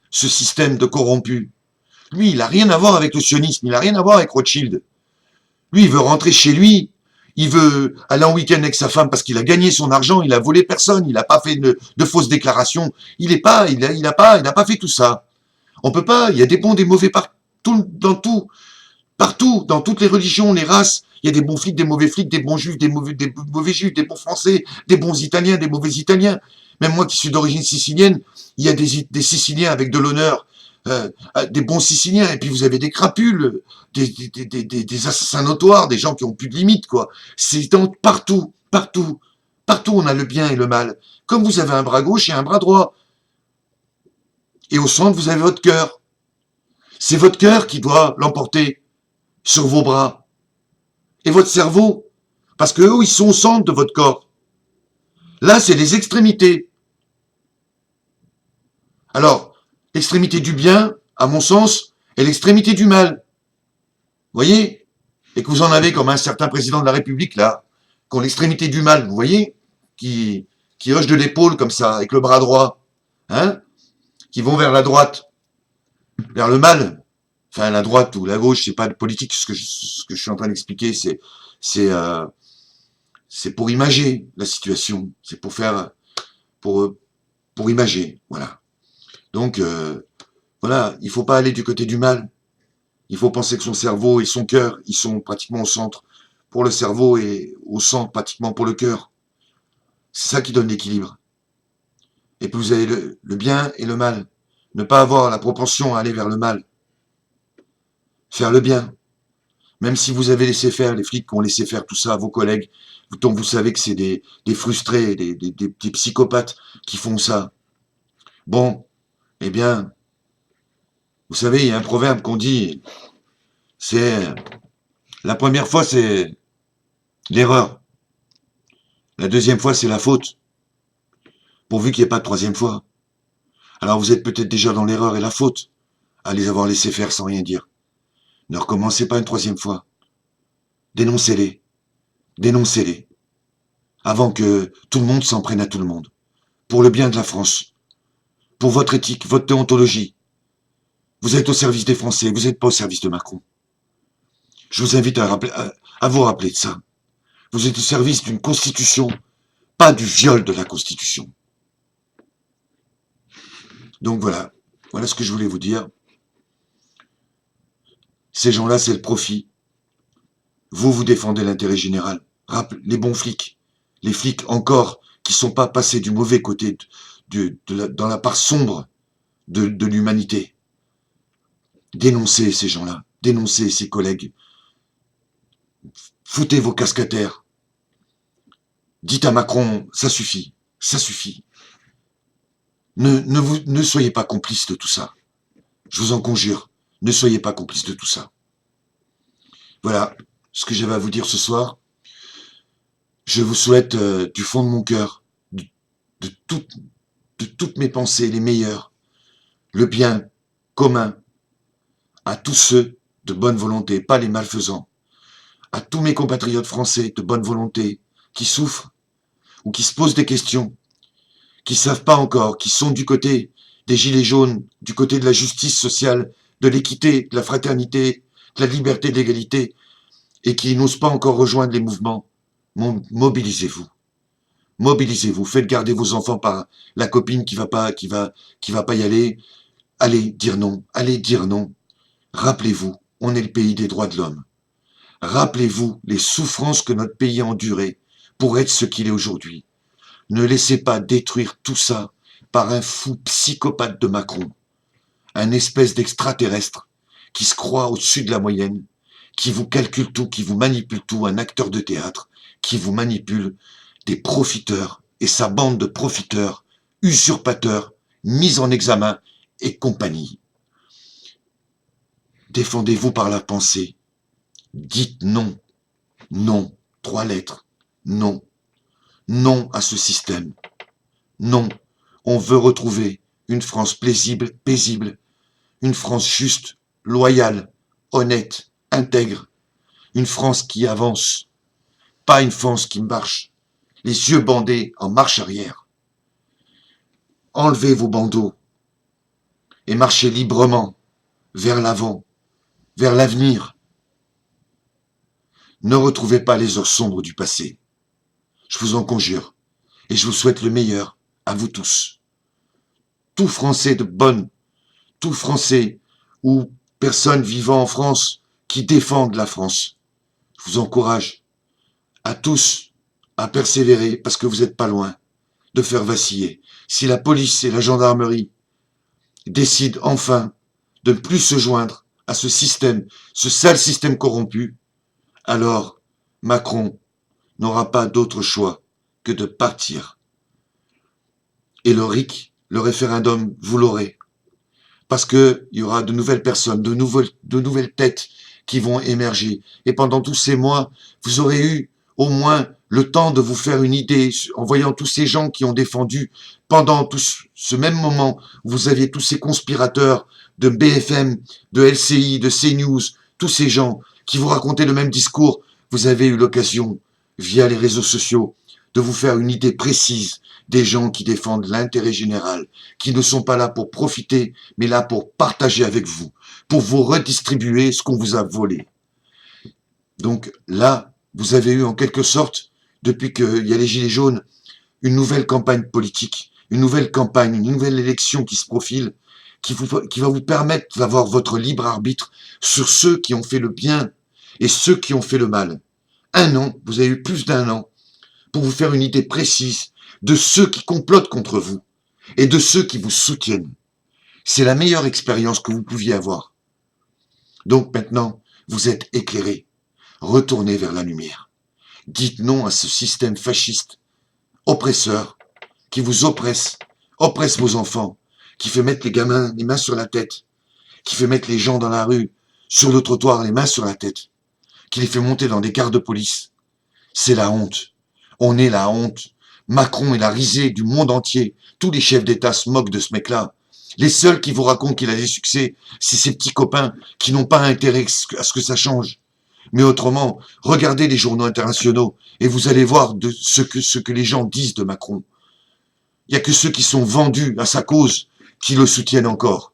ce système de corrompus. Lui, il a rien à voir avec le sionisme, il a rien à voir avec Rothschild. Lui, il veut rentrer chez lui, il veut aller en week-end avec sa femme parce qu'il a gagné son argent, il a volé personne, il n'a pas fait de fausses déclarations, il a pas fait tout ça. On peut pas, il y a des bons, des mauvais partout, dans toutes les religions, les races, il y a des bons flics, des mauvais flics, des bons juifs, des mauvais juifs, des bons français, des bons italiens, des mauvais italiens. Même moi qui suis d'origine sicilienne, il y a des Siciliens avec de l'honneur, des bons Siciliens, et puis vous avez des crapules, des assassins notoires, des gens qui ont plus de limites, quoi. C'est partout, partout, partout on a le bien et le mal. Comme vous avez un bras gauche et un bras droit. Et au centre, vous avez votre cœur. C'est votre cœur qui doit l'emporter sur vos bras. Et votre cerveau, parce que eux, ils sont au centre de votre corps. Là, c'est les extrémités. Alors, l'extrémité du bien, à mon sens, et l'extrémité du mal. Vous voyez? Et que vous en avez comme un certain président de la République, là, qui ont l'extrémité du mal, vous voyez? Qui hoche de l'épaule comme ça, avec le bras droit. Hein? Qui vont vers la droite, vers le mal. Enfin, la droite ou la gauche, c'est pas de politique. Ce que je suis en train d'expliquer, c'est pour imager la situation. C'est pour imager, voilà. Donc, voilà, il faut pas aller du côté du mal. Il faut penser que son cerveau et son cœur, ils sont pratiquement au centre pour le cerveau et au centre pratiquement pour le cœur. C'est ça qui donne l'équilibre. Et puis vous avez le bien et le mal. Ne pas avoir la propension à aller vers le mal. Faire le bien. Même si vous avez laissé faire, les flics qui ont laissé faire tout ça à vos collègues, dont vous savez que c'est des frustrés, des psychopathes qui font ça. Bon, eh bien, vous savez, il y a un proverbe qu'on dit, c'est la première fois c'est l'erreur, la deuxième fois c'est la faute, pourvu qu'il n'y ait pas de troisième fois. Alors vous êtes peut-être déjà dans l'erreur et la faute, à les avoir laissés faire sans rien dire. Ne recommencez pas une troisième fois. Dénoncez-les, dénoncez-les, avant que tout le monde s'en prenne à tout le monde. Pour le bien de la France, pour votre éthique, votre déontologie. Vous êtes au service des Français, vous n'êtes pas au service de Macron. Je vous invite à vous rappeler de ça. Vous êtes au service d'une constitution, pas du viol de la constitution. Donc voilà, voilà ce que je voulais vous dire. Ces gens-là, c'est le profit. Vous, vous défendez l'intérêt général. Les bons flics, les flics encore qui ne sont pas passés du mauvais côté, dans la part sombre de l'humanité. Dénoncez ces gens-là, dénoncez ces collègues. Foutez vos casques à terre. Dites à Macron, ça suffit, ça suffit. Ne soyez pas complice de tout ça. Je vous en conjure, ne soyez pas complice de tout ça. Voilà ce que j'avais à vous dire ce soir. Je vous souhaite du fond de mon cœur, de toutes mes pensées, les meilleures, le bien commun à tous ceux de bonne volonté, pas les malfaisants, à tous mes compatriotes français de bonne volonté qui souffrent ou qui se posent des questions, qui ne savent pas encore, qui sont du côté des gilets jaunes, du côté de la justice sociale, de l'équité, de la fraternité, de la liberté, de l'égalité, et qui n'osent pas encore rejoindre les mouvements. Mobilisez-vous. Mobilisez-vous. Faites garder vos enfants par la copine qui va pas y aller. Allez dire non. Allez dire non. Rappelez-vous, on est le pays des droits de l'homme. Rappelez-vous les souffrances que notre pays a endurées pour être ce qu'il est aujourd'hui. Ne laissez pas détruire tout ça par un fou psychopathe de Macron, un espèce d'extraterrestre qui se croit au-dessus de la moyenne, qui vous calcule tout, qui vous manipule tout, un acteur de théâtre, qui vous manipule, des profiteurs et sa bande de profiteurs, usurpateurs, mis en examen et compagnie. Défendez-vous par la pensée. Dites non. Non. 3 lettres. Non. Non à ce système. Non. On veut retrouver une France paisible, une France juste, loyale, honnête, intègre, une France qui avance, pas une France qui marche, les yeux bandés en marche arrière. Enlevez vos bandeaux et marchez librement vers l'avant, vers l'avenir. Ne retrouvez pas les heures sombres du passé. Je vous en conjure, et je vous souhaite le meilleur à vous tous. Tout Français de bonne, tout Français ou personne vivant en France qui défendent la France. Je vous encourage à tous à persévérer parce que vous n'êtes pas loin de faire vaciller. Si la police et la gendarmerie décident enfin de ne plus se joindre à ce système, ce sale système corrompu, alors Macron n'aura pas d'autre choix que de partir. Et le RIC, le référendum, vous l'aurez. Parce qu'il y aura de nouvelles personnes, de nouvelles têtes qui vont émerger. Et pendant tous ces mois, vous aurez eu au moins le temps de vous faire une idée en voyant tous ces gens qui ont défendu pendant tout ce même moment, vous aviez tous ces conspirateurs de BFM, de LCI, de CNews, tous ces gens qui vous racontaient le même discours. Vous avez eu l'occasion, via les réseaux sociaux, de vous faire une idée précise des gens qui défendent l'intérêt général, qui ne sont pas là pour profiter, mais là pour partager avec vous, pour vous redistribuer ce qu'on vous a volé. Donc là, vous avez eu en quelque sorte, depuis qu'il y a les Gilets jaunes, une nouvelle campagne politique, une nouvelle campagne, une nouvelle élection qui se profile, qui va vous permettre d'avoir votre libre arbitre sur ceux qui ont fait le bien et ceux qui ont fait le mal. Un an, vous avez eu plus d'1 an pour vous faire une idée précise de ceux qui complotent contre vous. et de ceux qui vous soutiennent. C'est la meilleure expérience que vous pouviez avoir. Donc maintenant, vous êtes éclairés. Retournez vers la lumière. Dites non à ce système fasciste, oppresseur, qui vous oppresse vos enfants, qui fait mettre les gamins les mains sur la tête, qui fait mettre les gens dans la rue, sur le trottoir, les mains sur la tête, qui les fait monter dans des cars de police. C'est la honte. On est la honte. Macron est la risée du monde entier. Tous les chefs d'État se moquent de ce mec-là. Les seuls qui vous racontent qu'il a des succès, c'est ses petits copains qui n'ont pas intérêt à ce que ça change. Mais autrement, regardez les journaux internationaux et vous allez voir de ce que les gens disent de Macron. Il n'y a que ceux qui sont vendus à sa cause qui le soutiennent encore.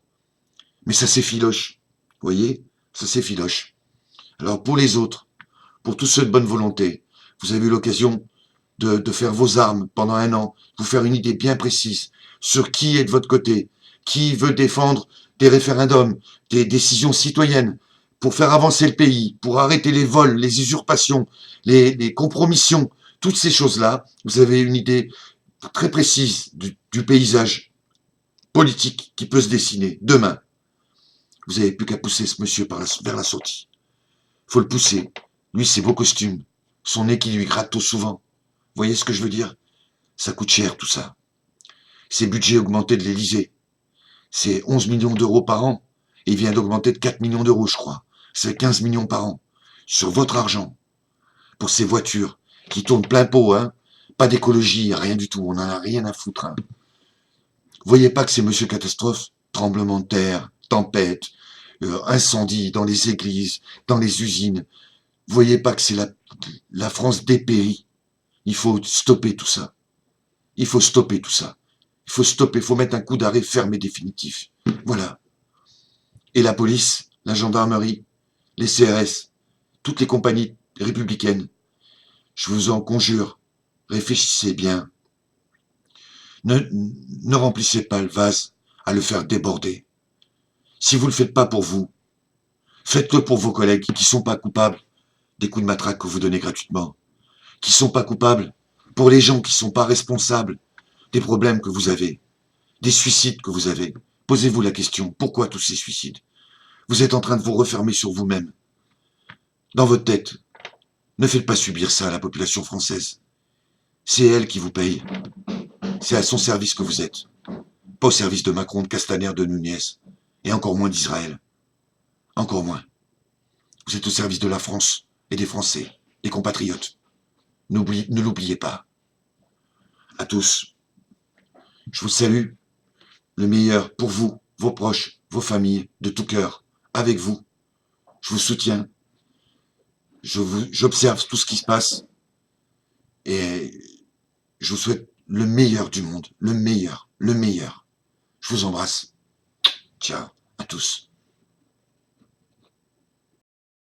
Mais ça s'effiloche. Vous voyez? Ça s'effiloche. Alors pour les autres, pour tous ceux de bonne volonté, vous avez eu l'occasion de faire vos armes pendant 1 an, vous faire une idée bien précise sur qui est de votre côté, qui veut défendre des référendums, des décisions citoyennes, pour faire avancer le pays, pour arrêter les vols, les usurpations, les compromissions, toutes ces choses-là, vous avez une idée très précise du paysage politique qui peut se dessiner demain. Vous n'avez plus qu'à pousser ce monsieur vers la sortie. Faut le pousser. Lui, ses beaux costumes, son nez qui lui gratte trop souvent. Vous voyez ce que je veux dire? Ça coûte cher tout ça. Ses budgets augmentés de l'Élysée, c'est 11 millions d'euros par an. Et il vient d'augmenter de 4 millions d'euros, je crois. C'est 15 millions par an. Sur votre argent. Pour ces voitures qui tournent plein pot, hein. Pas d'écologie, rien du tout. On n'en a rien à foutre, hein. Vous voyez pas que c'est monsieur catastrophe? Tremblement de terre, tempête, incendie dans les églises, dans les usines. Vous voyez pas que c'est la France dépérit? Il faut stopper tout ça. Il faut stopper tout ça. Il faut stopper, il faut mettre un coup d'arrêt ferme et définitif. Voilà. Et la police, la gendarmerie, les CRS, toutes les compagnies républicaines, je vous en conjure, réfléchissez bien. Ne remplissez pas le vase à le faire déborder. Si vous ne le faites pas pour vous, faites-le pour vos collègues qui ne sont pas coupables des coups de matraque que vous donnez gratuitement, qui ne sont pas coupables pour les gens qui ne sont pas responsables des problèmes que vous avez, des suicides que vous avez. Posez-vous la question, pourquoi tous ces suicides? Vous êtes en train de vous refermer sur vous-même, dans votre tête. Ne faites pas subir ça à la population française. C'est elle qui vous paye. C'est à son service que vous êtes. Pas au service de Macron, de Castaner, de Nunez. Et encore moins d'Israël. Encore moins. Vous êtes au service de la France et des Français, des compatriotes. Ne l'oubliez pas. À tous, je vous salue. Le meilleur pour vous, vos proches, vos familles, de tout cœur. Avec vous. Je vous soutiens. J'observe tout ce qui se passe. Et je vous souhaite le meilleur du monde. Le meilleur. Le meilleur. Je vous embrasse. Ciao à tous.